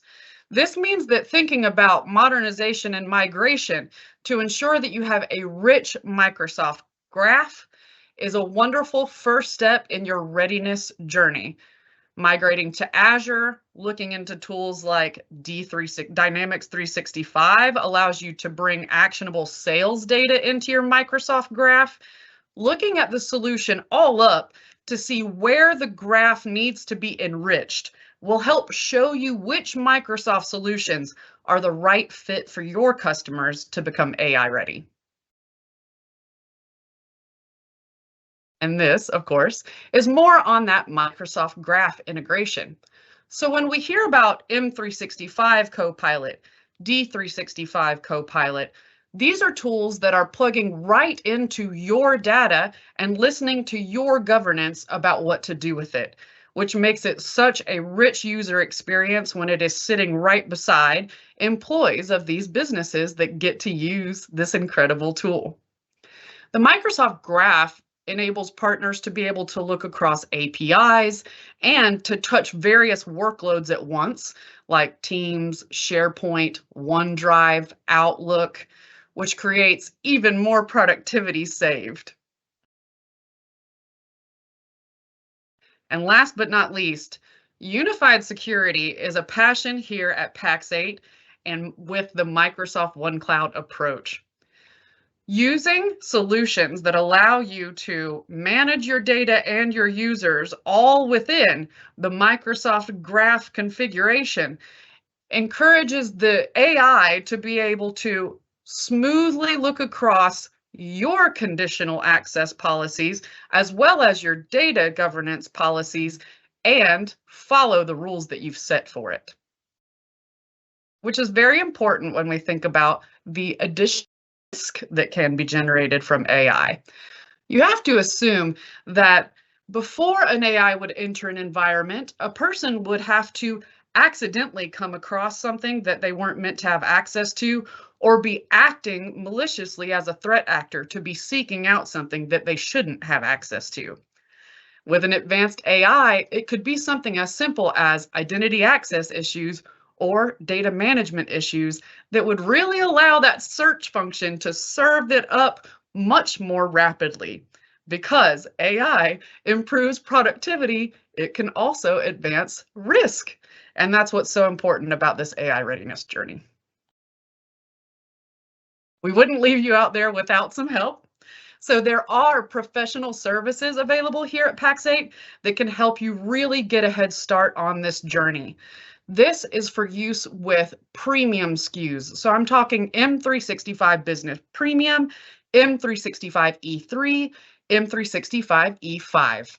This means that thinking about modernization and migration to ensure that you have a rich Microsoft Graph is a wonderful first step in your readiness journey. Migrating to Azure, looking into tools like Dynamics 365 allows you to bring actionable sales data into your Microsoft Graph, looking at the solution all up to see where the graph needs to be enriched will help show you which Microsoft solutions are the right fit for your customers to become AI ready. And this, of course, is more on that Microsoft Graph integration. So when we hear about M365 Copilot, D365 Copilot, these are tools that are plugging right into your data and listening to your governance about what to do with it, which makes it such a rich user experience when it is sitting right beside employees of these businesses that get to use this incredible tool. The Microsoft Graph enables partners to be able to look across APIs and to touch various workloads at once, like Teams, SharePoint, OneDrive, Outlook, which creates even more productivity saved. And last but not least, unified security is a passion here at Pax8 and with the Microsoft OneCloud approach. Using solutions that allow you to manage your data and your users all within the Microsoft Graph configuration encourages the AI to be able to smoothly look across your conditional access policies as well as your data governance policies and follow the rules that you've set for it, which is very important when we think about the additional risk that can be generated from AI. You have to assume that before an AI would enter an environment, a person would have to accidentally come across something that they weren't meant to have access to, or be acting maliciously as a threat actor to be seeking out something that they shouldn't have access to. With an advanced AI, it could be something as simple as identity access issues or data management issues that would really allow that search function to serve it up much more rapidly. Because AI improves productivity, it can also advance risk. And that's what's so important about this AI readiness journey. We wouldn't leave you out there without some help. So there are professional services available here at Pax8 that can help you really get a head start on this journey. This is for use with premium SKUs. So I'm talking M365 Business Premium, M365 E3, M365 E5.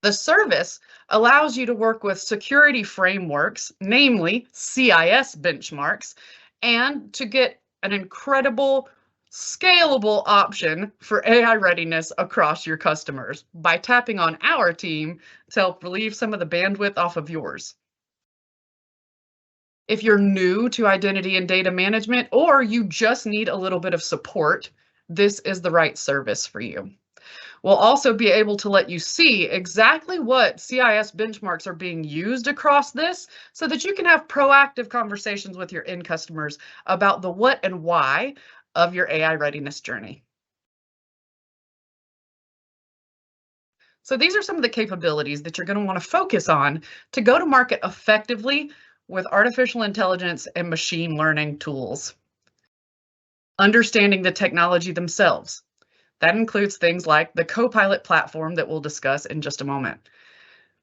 The service allows you to work with security frameworks, namely CIS benchmarks, and to get an incredible scalable option for AI readiness across your customers by tapping on our team to help relieve some of the bandwidth off of yours. If you're new to identity and data management, or you just need a little bit of support, this is the right service for you. We'll also be able to let you see exactly what CIS benchmarks are being used across this so that you can have proactive conversations with your end customers about the what and why of your AI readiness journey. So these are some of the capabilities that you're going to want to focus on to go to market effectively with artificial intelligence and machine learning tools. Understanding the technology themselves. That includes things like the Copilot platform that we'll discuss in just a moment.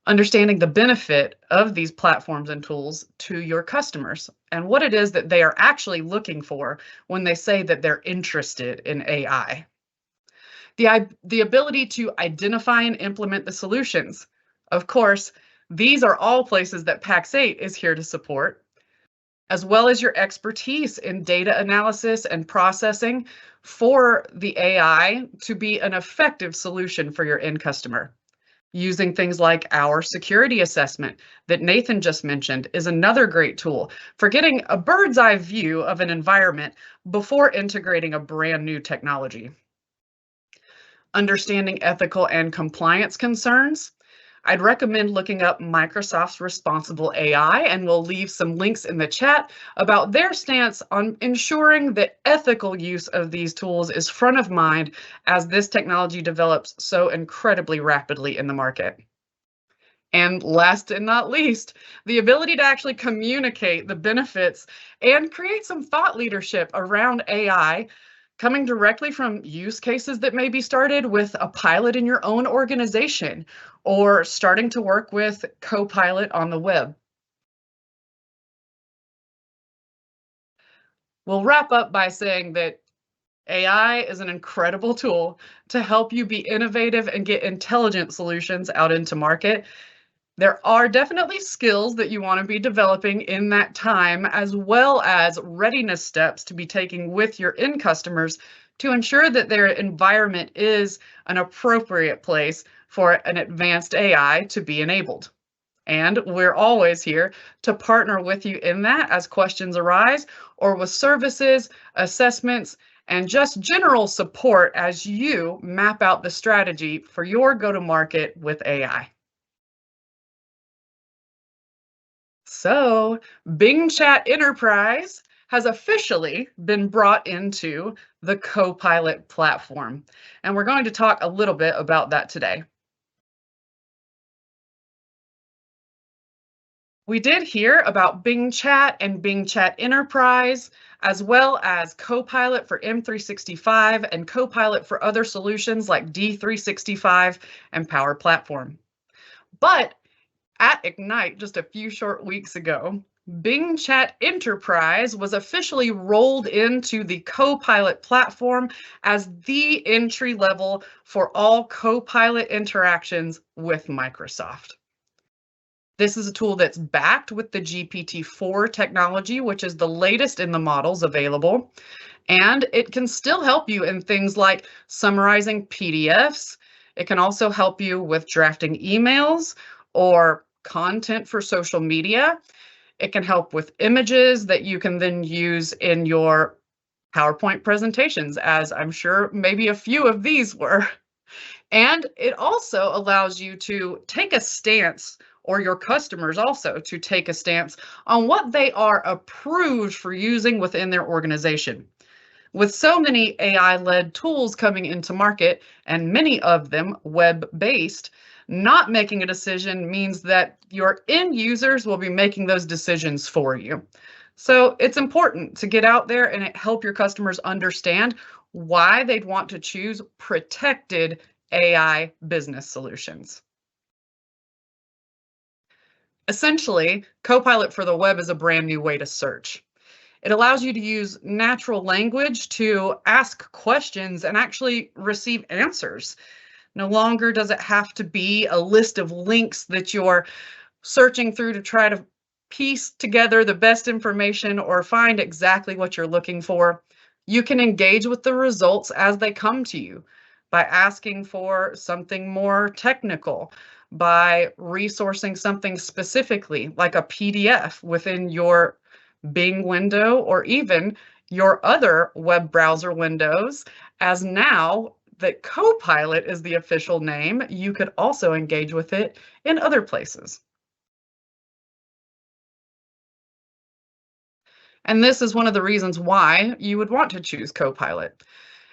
Understanding the benefit of these platforms and tools to your customers and what it is that they are actually looking for when they say that they're interested in AI. The ability to identify and implement the solutions. Of course, these are all places that Pax8 is here to support, as well as your expertise in data analysis and processing for the AI to be an effective solution for your end customer. Using things like our security assessment that Nathan just mentioned is another great tool for getting a bird's eye view of an environment before integrating a brand new technology. Understanding ethical and compliance concerns. I'd recommend looking up Microsoft's Responsible AI, and we'll leave some links in the chat about their stance on ensuring that ethical use of these tools is front of mind as this technology develops so incredibly rapidly in the market. And last and not least, the ability to actually communicate the benefits and create some thought leadership around AI coming directly from use cases that may be started with a pilot in your own organization or starting to work with Copilot on the web. We'll wrap up by saying that AI is an incredible tool to help you be innovative and get intelligent solutions out into market. There are definitely skills that you want to be developing in that time, as well as readiness steps to be taking with your end customers to ensure that their environment is an appropriate place for an advanced AI to be enabled. And we're always here to partner with you in that as questions arise, or with services, assessments, and just general support as you map out the strategy for your go-to-market with AI. So, Bing Chat Enterprise has officially been brought into the Copilot platform, and we're going to talk a little bit about that today. We did hear about Bing Chat and Bing Chat Enterprise, as well as Copilot for M365 and Copilot for other solutions like D365 and Power Platform. But at Ignite just a few short weeks ago, Bing Chat Enterprise was officially rolled into the Copilot platform as the entry level for all Copilot interactions with Microsoft. This is a tool that's backed with the GPT-4 technology, which is the latest in the models available. And it can still help you in things like summarizing PDFs. It can also help you with drafting emails or content for social media. It can help with images that you can then use in your PowerPoint presentations, as I'm sure maybe a few of these were. And it also allows you to take a stance, or your customers also to take a stance on what they are approved for using within their organization. With so many AI-led tools coming into market, and many of them web-based, not making a decision means that your end users will be making those decisions for you. So it's important to get out there and help your customers understand why they'd want to choose protected AI business solutions. Essentially, Copilot for the web is a brand new way to search. It allows you to use natural language to ask questions and actually receive answers. No longer does it have to be a list of links that you're searching through to try to piece together the best information or find exactly what you're looking for. You can engage with the results as they come to you by asking for something more technical, by resourcing something specifically like a PDF within your Bing window or even your other web browser windows, as now that Copilot is the official name, you could also engage with it in other places. And this is one of the reasons why you would want to choose Copilot.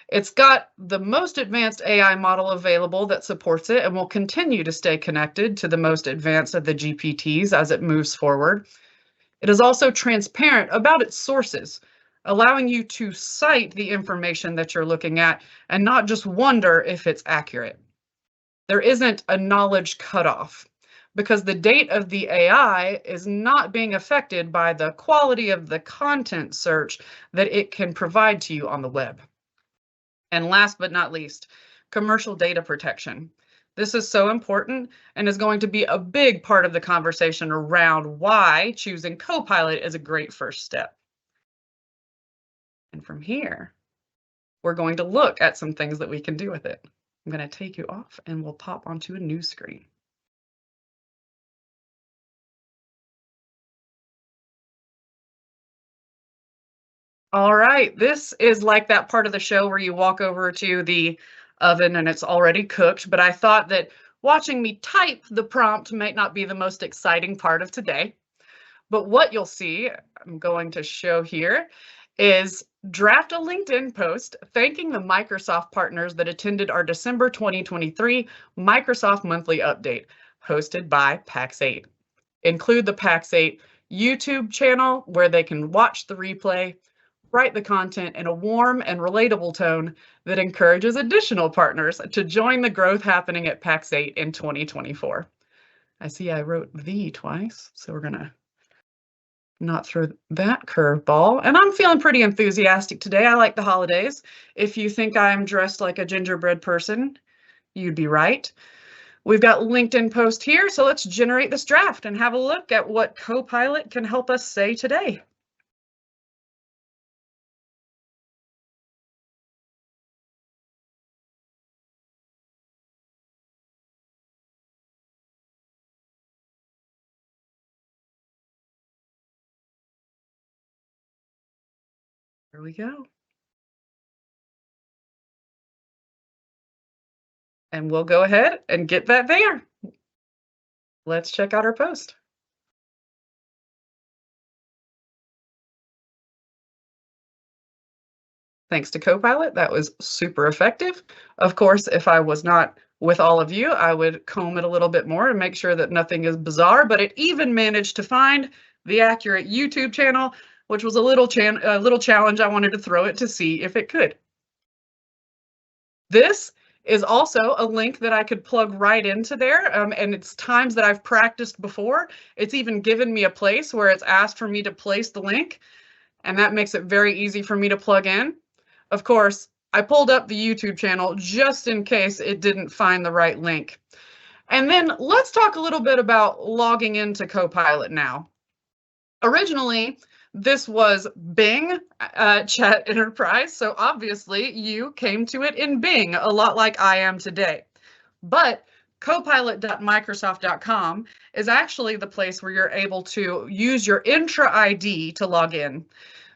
It's got the most advanced AI model available that supports it and will continue to stay connected to the most advanced of the GPTs as it moves forward. It is also transparent about its sources, allowing you to cite the information that you're looking at and not just wonder if it's accurate. There isn't a knowledge cutoff because the date of the AI is not being affected by the quality of the content search that it can provide to you on the web. And last but not least, commercial data protection. This is so important and is going to be a big part of the conversation around why choosing Copilot is a great first step. And from here, we're going to look at some things that we can do with it. I'm going to take you off and we'll pop onto a new screen. All right, this is like that part of the show where you walk over to the oven and it's already cooked, but I thought that watching me type the prompt might not be the most exciting part of today. But what you'll see, I'm going to show here, is draft a LinkedIn post thanking the Microsoft partners that attended our December 2023 Microsoft Monthly Update, hosted by Pax8. Include the Pax8 YouTube channel where they can watch the replay, write the content in a warm and relatable tone that encourages additional partners to join the growth happening at Pax8 in 2024. I see I wrote "the" twice, so we're gonna not throw that curveball. And I'm feeling pretty enthusiastic today. I like the holidays. If you think I'm dressed like a gingerbread person, you'd be right. We've got LinkedIn post here, so let's generate this draft and have a look at what Copilot can help us say today. Here we go. And we'll go ahead and get that there. Let's check out our post. Thanks to Copilot, that was super effective. Of course, if I was not with all of you, I would comb it a little bit more and make sure that nothing is bizarre, but it even managed to find the accurate YouTube channel, which was a little challenge I wanted to throw it to see if it could. This is also a link that I could plug right into there, and it's times that I've practiced before. It's even given me a place where it's asked for me to place the link, and that makes it very easy for me to plug in. Of course, I pulled up the YouTube channel just in case it didn't find the right link. And then let's talk a little bit about logging into Copilot now. Originally, this was Bing Chat Enterprise, so obviously you came to it in Bing, a lot like I am today. But copilot.microsoft.com is actually the place where you're able to use your Intra ID to log in.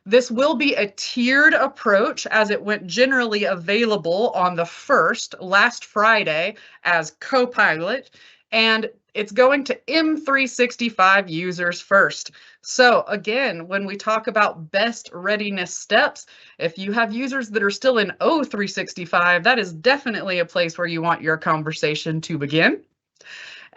This will be a tiered approach as it went generally available on the 1st, last Friday, as Copilot, and it's going to M365 users first. So again, when we talk about best readiness steps, if you have users that are still in O365, that is definitely a place where you want your conversation to begin.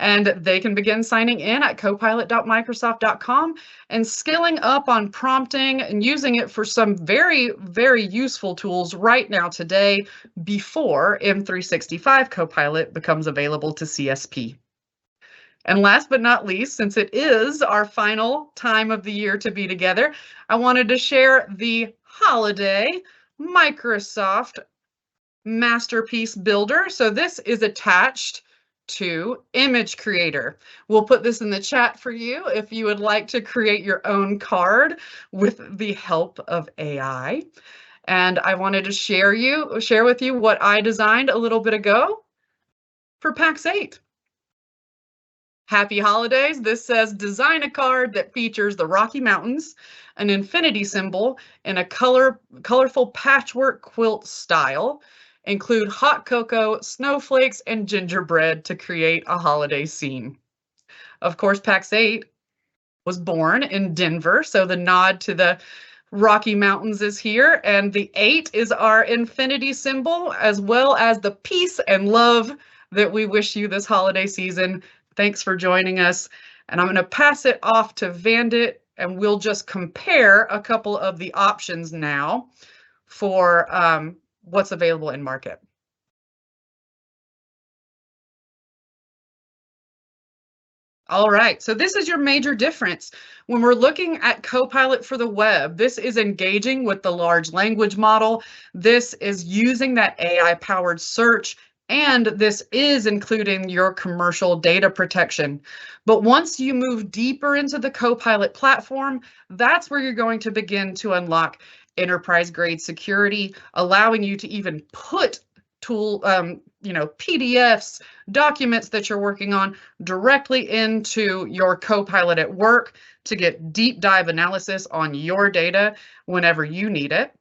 And they can begin signing in at copilot.microsoft.com and scaling up on prompting and using it for some very, very useful tools right now today before M365 Copilot becomes available to CSP. And last but not least, since it is our final time of the year to be together, I wanted to share the holiday Microsoft Masterpiece Builder. So this is attached to Image Creator. We'll put this in the chat for you if you would like to create your own card with the help of AI. And I wanted to share with you what I designed a little bit ago for Pax8. Happy holidays. This says design a card that features the Rocky Mountains, an infinity symbol in a colorful patchwork quilt style. Include hot cocoa, snowflakes, and gingerbread to create a holiday scene. Of course, Pax8 was born in Denver, so the nod to the Rocky Mountains is here, and the 8 is our infinity symbol, as well as the peace and love that we wish you this holiday season. Thanks for joining us, and I'm going to pass it off to Vandit, and we'll just compare a couple of the options now for what's available in market. All right, so this is your major difference. When we're looking at Copilot for the web, this is engaging with the large language model. This is using that AI-powered search, and this is including your commercial data protection. But once you move deeper into the Copilot platform, that's where you're going to begin to unlock enterprise-grade security, allowing you to even put PDFs, documents that you're working on directly into your Copilot at work to get deep dive analysis on your data whenever you need it,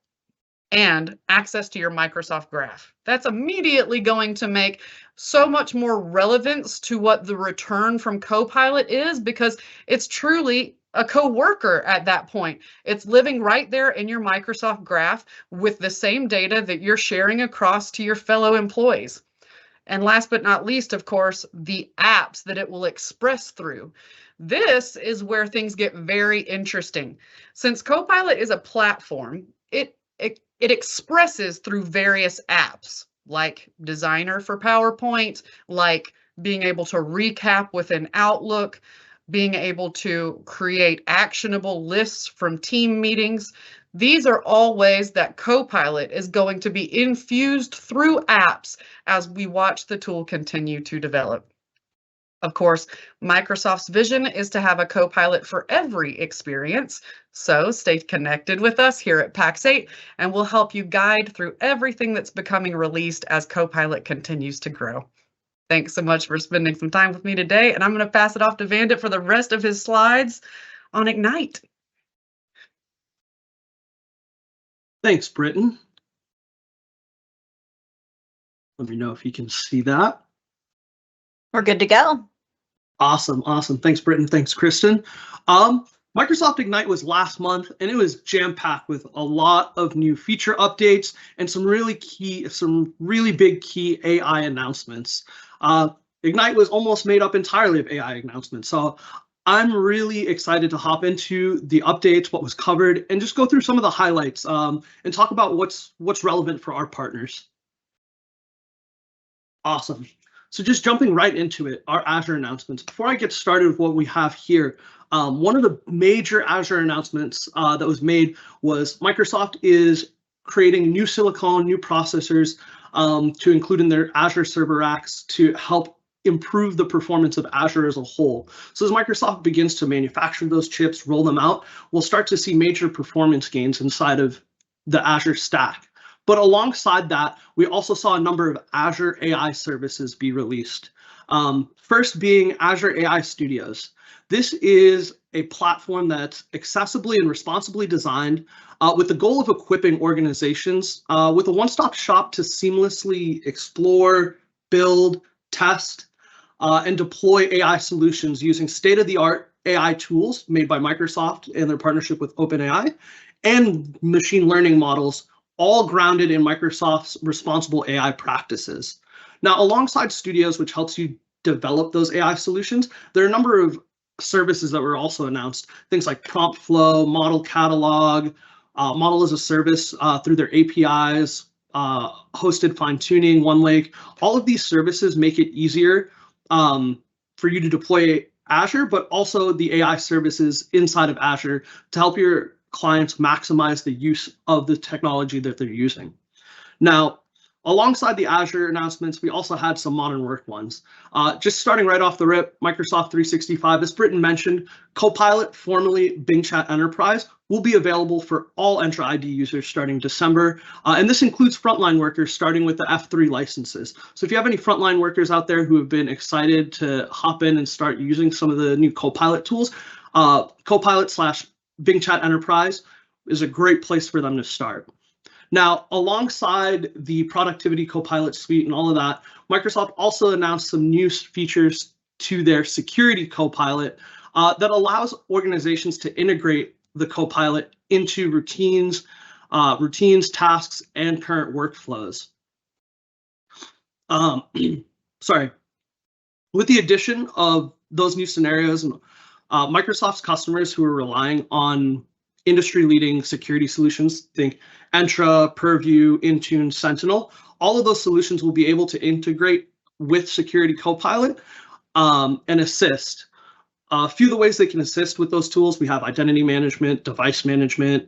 and access to your Microsoft Graph. That's immediately going to make so much more relevance to what the return from Copilot is, because it's truly a coworker at that point. It's living right there in your Microsoft Graph with the same data that you're sharing across to your fellow employees. And last but not least, of course, the apps that it will express through. This is where things get very interesting. Since Copilot is a platform, it expresses through various apps like Designer for PowerPoint, like being able to recap within Outlook, being able to create actionable lists from team meetings. These are all ways that Copilot is going to be infused through apps as we watch the tool continue to develop. Of course, Microsoft's vision is to have a Copilot for every experience, so stay connected with us here at Pax8, and we'll help you guide through everything that's becoming released as Copilot continues to grow. Thanks so much for spending some time with me today, and I'm going to pass it off to Vandit for the rest of his slides on Ignite. Thanks, Britton. Let me know if you can see that. We're good to go. Awesome, awesome. Thanks, Britton. Thanks, Kristen. Microsoft Ignite was last month, and it was jam-packed with a lot of new feature updates and some really big key AI announcements. Ignite was almost made up entirely of AI announcements, so I'm really excited to hop into the updates, what was covered, and just go through some of the highlights and talk about what's relevant for our partners. Awesome. So just jumping right into it, our Azure announcements. Before I get started with what we have here, one of the major Azure announcements that was made was Microsoft is creating new silicon, new processors to include in their Azure server racks to help improve the performance of Azure as a whole. So as Microsoft begins to manufacture those chips, roll them out, we'll start to see major performance gains inside of the Azure stack. But alongside that, we also saw a number of Azure AI services be released. First being Azure AI Studios. This is a platform that's accessibly and responsibly designed with the goal of equipping organizations with a one-stop shop to seamlessly explore, build, test, and deploy AI solutions using state-of-the-art AI tools made by Microsoft and their partnership with OpenAI and machine learning models, all grounded in Microsoft's responsible AI practices. Now, alongside Studios, which helps you develop those AI solutions, there are a number of services that were also announced, things like Prompt Flow, Model Catalog, Model as a Service through their APIs, hosted fine-tuning, OneLake. All of these services make it easier for you to deploy Azure, but also the AI services inside of Azure to help your clients maximize the use of the technology that they're using. Now, alongside the Azure announcements, we also had some modern work ones. Just starting right off the rip, Microsoft 365, as Britton mentioned, Copilot, formerly Bing Chat Enterprise, will be available for all Entra ID users starting December. And this includes frontline workers starting with the F3 licenses. So if you have any frontline workers out there who have been excited to hop in and start using some of the new Copilot tools, Copilot/Bing Chat Enterprise is a great place for them to start. Now, alongside the Productivity Copilot suite and all of that, Microsoft also announced some new features to their Security Copilot that allows organizations to integrate the Copilot into routines, tasks, and current workflows. Sorry. With the addition of those new scenarios, Microsoft's customers who are relying on industry-leading security solutions, think Entra, Purview, Intune, Sentinel, all of those solutions will be able to integrate with Security Copilot and assist. A few of the ways they can assist with those tools, we have identity management, device management,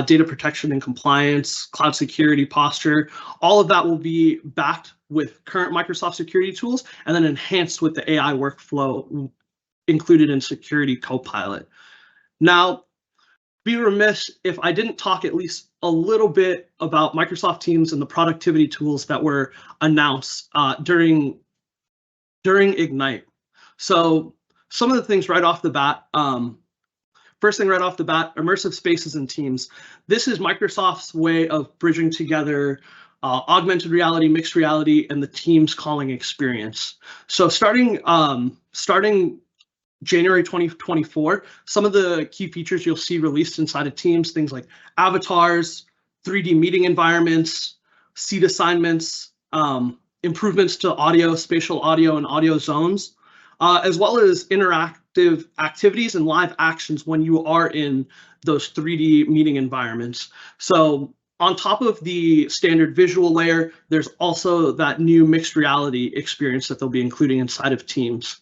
data protection and compliance, cloud security posture. All of that will be backed with current Microsoft security tools and then enhanced with the AI workflow included in Security Copilot. Now, be remiss if I didn't talk at least a little bit about Microsoft Teams and the productivity tools that were announced during Ignite. So some of the things right off the bat, first thing right off the bat, immersive spaces in Teams. This is Microsoft's way of bridging together augmented reality, mixed reality, and the Teams calling experience. So starting January 2024, some of the key features you'll see released inside of Teams, things like avatars, 3D meeting environments, seat assignments, improvements to audio, spatial audio, and audio zones, as well as interactive activities and live actions when you are in those 3D meeting environments. So on top of the standard visual layer, there's also that new mixed reality experience that they'll be including inside of Teams.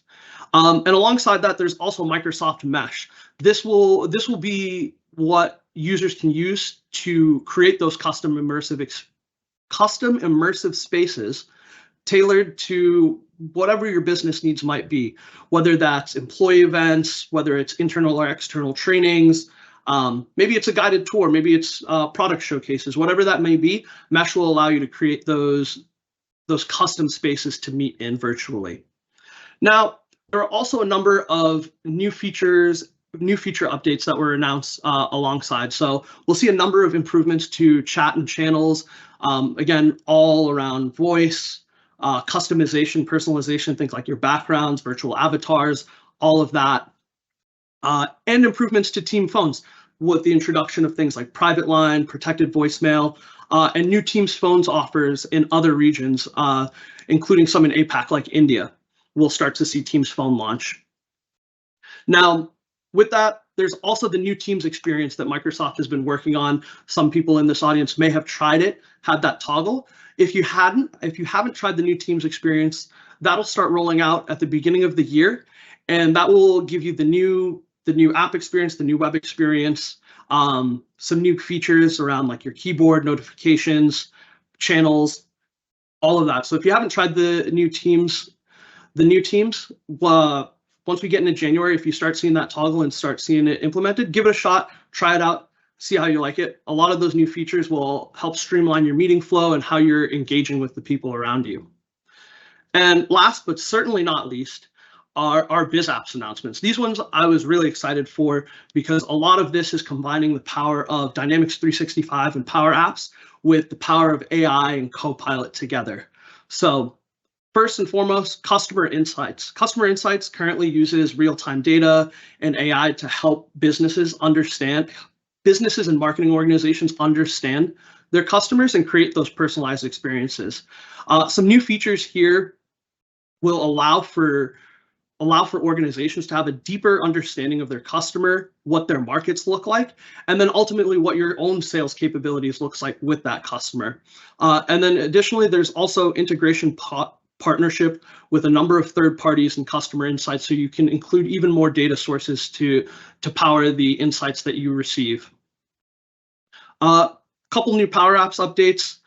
And alongside that, there's also Microsoft Mesh. This will be what users can use to create those custom immersive spaces tailored to whatever your business needs might be, whether that's employee events, whether it's internal or external trainings, maybe it's a guided tour, maybe it's product showcases, whatever that may be. Mesh will allow you to create those custom spaces to meet in virtually. Now, there are also a number of new feature updates that were announced alongside. So we'll see a number of improvements to chat and channels, again, all around voice, customization, personalization, things like your backgrounds, virtual avatars, all of that, and improvements to team phones with the introduction of things like private line, protected voicemail, and new Teams phones offers in other regions, including some in APAC like India. We'll start to see Teams phone launch. Now, with that, there's also the new Teams experience that Microsoft has been working on. Some people in this audience may have tried it, had that toggle. If you haven't tried the new Teams experience, that'll start rolling out at the beginning of the year, and that will give you the new app experience, the new web experience, some new features around like your keyboard, notifications, channels, all of that. So if you haven't tried the new Teams, once we get into January, if you start seeing that toggle and start seeing it implemented, give it a shot, try it out, see how you like it. A lot of those new features will help streamline your meeting flow and how you're engaging with the people around you. And last, but certainly not least, are our Biz Apps announcements. These ones I was really excited for because a lot of this is combining the power of Dynamics 365 and Power Apps with the power of AI and Copilot together. So first and foremost, customer insights. Customer insights currently uses real-time data and AI to help businesses and marketing organizations understand their customers and create those personalized experiences. Some new features here will allow for organizations to have a deeper understanding of their customer, what their markets look like, and then ultimately what your own sales capabilities looks like with that customer. And then additionally, there's also integration partnership with a number of third parties and customer insights, so you can include even more data sources to power the insights that you receive. Couple new Power Apps updates.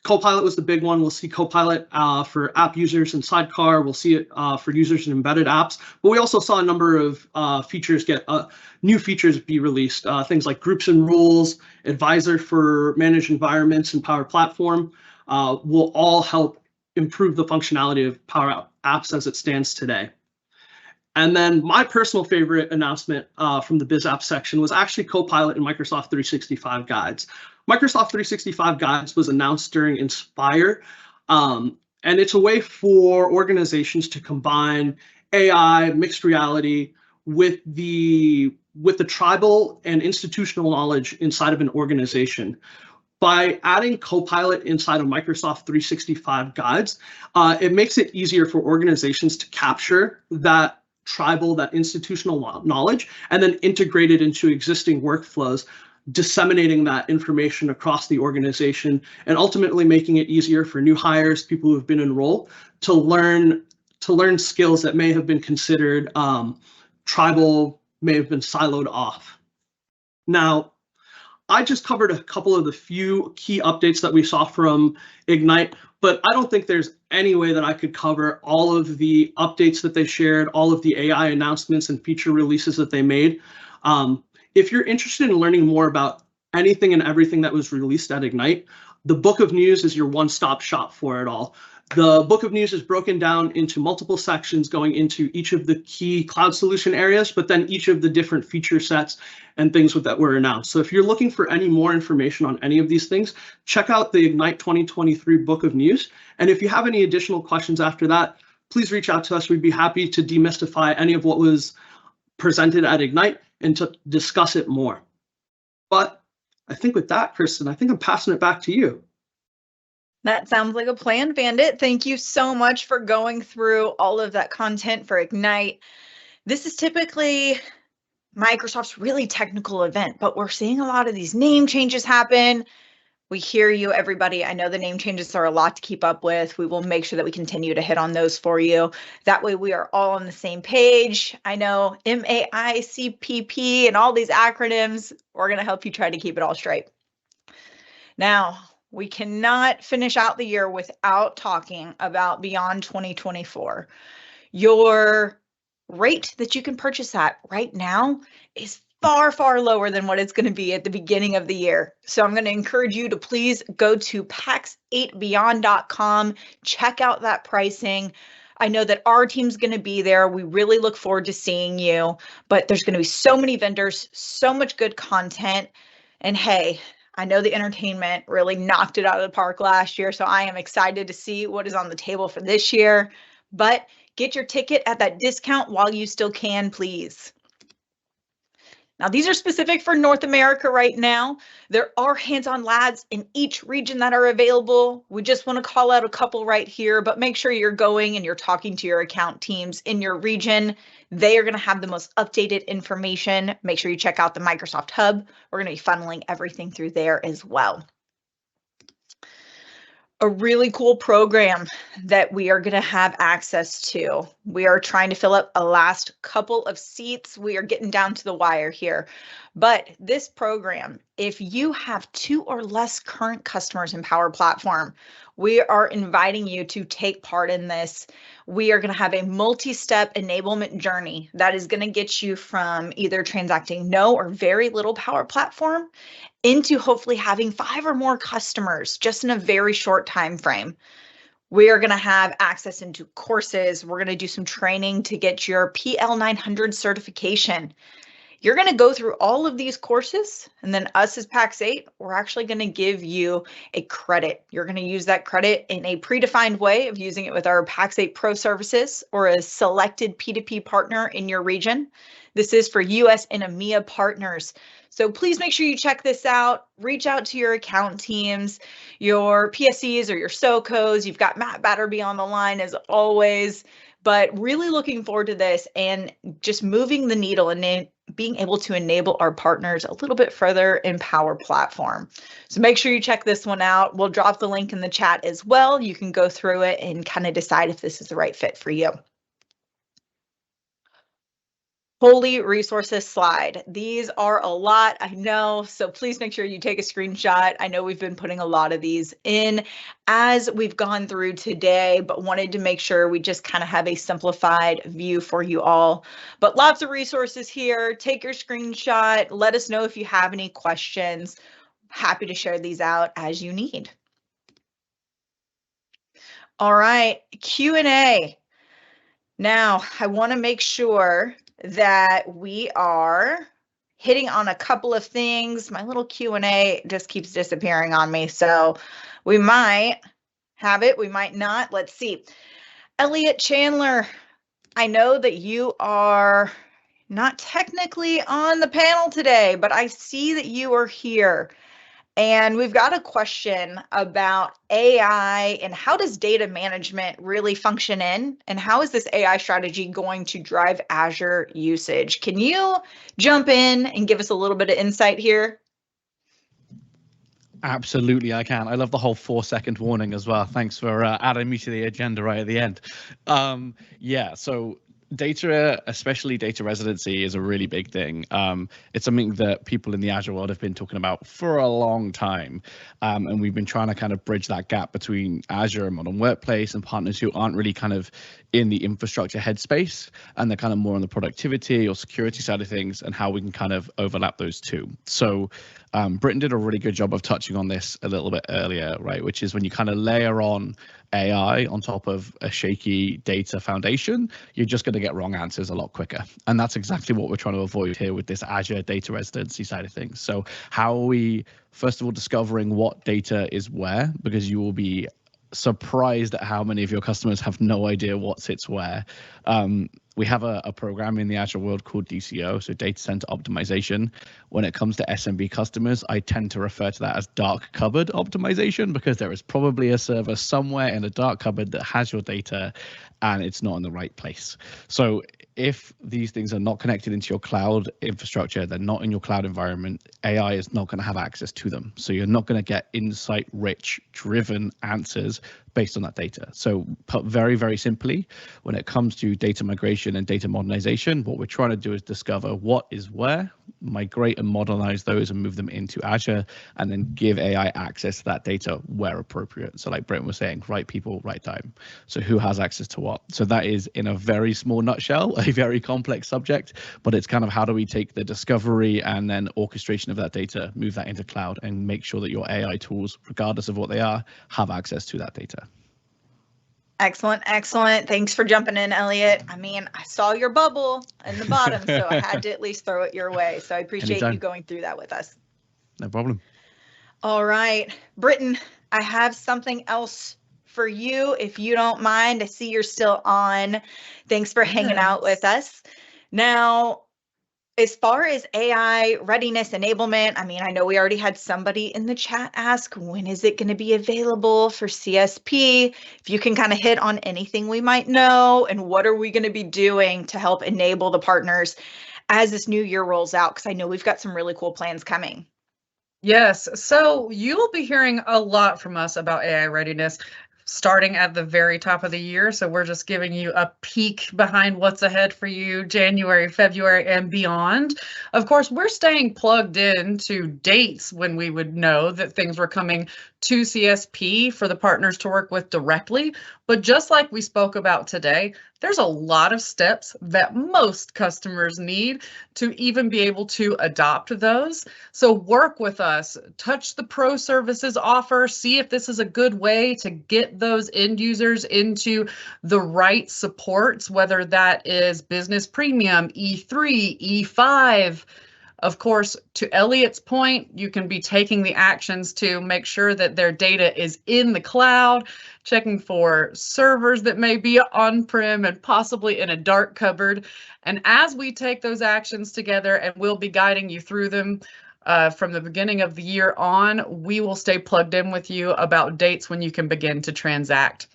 Copilot was the big one. We'll see Copilot for app users in Sidecar. We'll see it for users in embedded apps. But we also saw a number of new features be released. Things like groups and rules, advisor for managed environments, and Power Platform will all help improve the functionality of Power Apps as it stands today. And then my personal favorite announcement from the Biz Apps section was actually Copilot and Microsoft 365 Guides. Microsoft 365 Guides was announced during Inspire, and it's a way for organizations to combine AI, mixed reality, with the tribal and institutional knowledge inside of an organization. By adding Copilot inside of Microsoft 365 Guides, it makes it easier for organizations to capture that tribal, that institutional knowledge, and then integrate it into existing workflows, disseminating that information across the organization, and ultimately making it easier for new hires, people who have been enrolled, to learn skills that may have been considered tribal, may have been siloed off. Now, I just covered a couple of the few key updates that we saw from Ignite, but I don't think there's any way that I could cover all of the updates that they shared, all of the AI announcements and feature releases that they made. If you're interested in learning more about anything and everything that was released at Ignite, the Book of News is your one-stop shop for it all. The Book of News is broken down into multiple sections going into each of the key cloud solution areas, but then each of the different feature sets and things that were announced. So if you're looking for any more information on any of these things, check out the Ignite 2023 Book of News. And if you have any additional questions after that, please reach out to us. We'd be happy to demystify any of what was presented at Ignite and to discuss it more. But I think with that, Kristen, I think I'm passing it back to you. That sounds like a plan, Bandit. Thank you so much for going through all of that content for Ignite. This is typically Microsoft's really technical event, but we're seeing a lot of these name changes happen. We hear you, everybody. I know the name changes are a lot to keep up with. We will make sure that we continue to hit on those for you. That way we are all on the same page. I know MAICPP and all these acronyms, we're going to help you try to keep it all straight. Now, we cannot finish out the year without talking about Beyond 2024. Your rate that you can purchase at right now is far, far lower than what it's going to be at the beginning of the year. So I'm going to encourage you to please go to pax8beyond.com, check out that pricing. I know that our team's going to be there. We really look forward to seeing you, but there's going to be so many vendors, so much good content. And hey, I know the entertainment really knocked it out of the park last year, so I am excited to see what is on the table for this year. But get your ticket at that discount while you still can, please. Now, these are specific for North America right now. There are hands-on labs in each region that are available. We just want to call out a couple right here, but make sure you're going and you're talking to your account teams in your region. They are going to have the most updated information. Make sure you check out the Microsoft Hub. We're going to be funneling everything through there as well. A really cool program that we are going to have access to. We are trying to fill up a last couple of seats. We are getting down to the wire here. But this program, if you have 2 or less current customers in Power Platform, we are inviting you to take part in this. We are going to have a multi-step enablement journey that is going to get you from either transacting no or very little Power Platform into hopefully having 5 or more customers just in a very short time frame. We are going to have access into courses. We're going to do some training to get your PL900 certification. You're going to go through all of these courses, and then us as Pax8, we're actually going to give you a credit. You're going to use that credit in a predefined way of using it with our Pax8 Pro services or a selected P2P partner in your region. This is for US and EMEA partners. So please make sure you check this out. Reach out to your account teams, your PSCs or your SOCOs. You've got Matt Batterby on the line as always, but really looking forward to this and just moving the needle and being able to enable our partners a little bit further in Power Platform. So make sure you check this one out. We'll drop the link in the chat as well. You can go through it and kind of decide if this is the right fit for you. Holy resources slide. These are a lot, I know, so please make sure you take a screenshot. I know we've been putting a lot of these in as we've gone through today, but wanted to make sure we just kind of have a simplified view for you all. But lots of resources here. Take your screenshot. Let us know if you have any questions. Happy to share these out as you need. All right, Q&A. Now, I want to make sure that we are hitting on a couple of things. My little Q&A just keeps disappearing on me, so we might have it, we might not. Let's see. Elliot Chandler, I know that you are not technically on the panel today, but I see that you are here. And we've got a question about AI and how does data management really function in, and how is this AI strategy going to drive Azure usage? Can you jump in and give us a little bit of insight here? Absolutely, I can. I love the whole 4-second warning as well. Thanks for adding me to the agenda right at the end. Yeah, so data, especially data residency, is a really big thing. It's something that people in the Azure world have been talking about for a long time. And we've been trying to kind of bridge that gap between Azure and Modern Workplace and partners who aren't really kind of in the infrastructure headspace, and they're kind of more on the productivity or security side of things, and how we can kind of overlap those two. So Britton did a really good job of touching on this a little bit earlier, right? Which is when you kind of layer on AI on top of a shaky data foundation, you're just going to get wrong answers a lot quicker. And that's exactly what we're trying to avoid here with this Azure data residency side of things. So how are we, first of all, discovering what data is where? Because you will be surprised at how many of your customers have no idea what sits where. We have a program in the Azure world called DCO, so Data Center Optimization. When it comes to SMB customers, I tend to refer to that as dark cupboard optimization, because there is probably a server somewhere in a dark cupboard that has your data and it's not in the right place. So if these things are not connected into your cloud infrastructure, they're not in your cloud environment, AI is not going to have access to them. So you're not going to get insight-rich, driven answers based on that data. So put very, very simply, when it comes to data migration and data modernization, what we're trying to do is discover what is where, migrate and modernize those and move them into Azure, and then give AI access to that data where appropriate. So like Britton was saying, right people, right time. So who has access to what? So that is, in a very small nutshell, a very complex subject, but it's kind of how do we take the discovery and then orchestration of that data, move that into cloud, and make sure that your AI tools, regardless of what they are, have access to that data. Excellent, excellent. Thanks for jumping in, Elliot. I mean, I saw your bubble in the bottom, so I had to at least throw it your way. So I appreciate Anytime. you going through that with us. No problem. All right, Britton, I have something else for you, if you don't mind. I see you're still on. Thanks for hanging out with us. Now, as far as AI readiness enablement, I mean, I know we already had somebody in the chat ask, when is it going to be available for CSP? If you can kind of hit on anything we might know, and what are we going to be doing to help enable the partners as this new year rolls out? Because I know we've got some really cool plans coming. Yes, so you will be hearing a lot from us about AI readiness starting at the very top of the year. So we're just giving you a peek behind what's ahead for you, January, February, and beyond. Of course, we're staying plugged in to dates when we would know that things were coming to CSP for the partners to work with directly. But just like we spoke about today, there's a lot of steps that most customers need to even be able to adopt those. So work with us, touch the pro services offer, see if this is a good way to get those end users into the right supports, whether that is Business Premium, E3, E5. Of course, to Elliot's point, you can be taking the actions to make sure that their data is in the cloud, checking for servers that may be on-prem and possibly in a dark cupboard. And as we take those actions together, and we'll be guiding you through them from the beginning of the year on, we will stay plugged in with you about dates when you can begin to transact.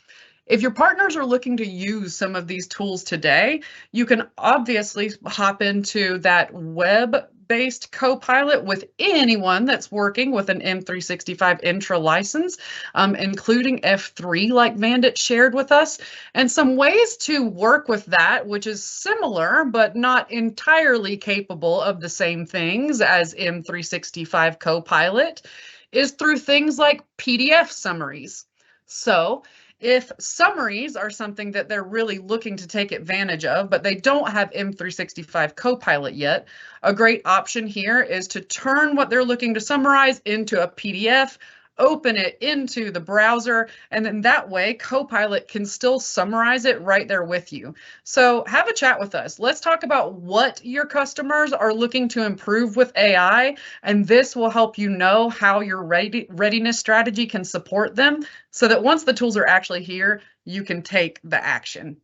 If your partners are looking to use some of these tools today, you can obviously hop into that web-based Copilot with anyone that's working with an M365 Intra license, including F3 like Vandit shared with us, and some ways to work with that, which is similar but not entirely capable of the same things as M365 Copilot, is through things like PDF summaries. So if summaries are something that they're really looking to take advantage of, but they don't have M365 Copilot yet, a great option here is to turn what they're looking to summarize into a PDF, open it into the browser, and then that way Copilot can still summarize it right there with you. So have a chat with us. Let's talk about what your customers are looking to improve with AI, and this will help you know how your readiness strategy can support them so that once the tools are actually here, you can take the action.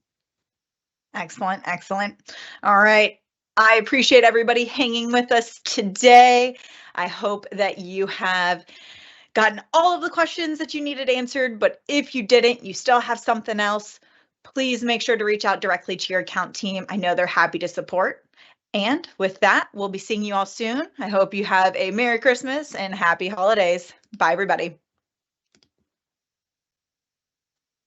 Excellent, excellent. All right. I appreciate everybody hanging with us today. I hope that you have gotten all of the questions that you needed answered, but if you didn't, you still have something else, please make sure to reach out directly to your account team. I know they're happy to support. And with that, we'll be seeing you all soon. I hope you have a Merry Christmas and Happy Holidays. Bye, everybody.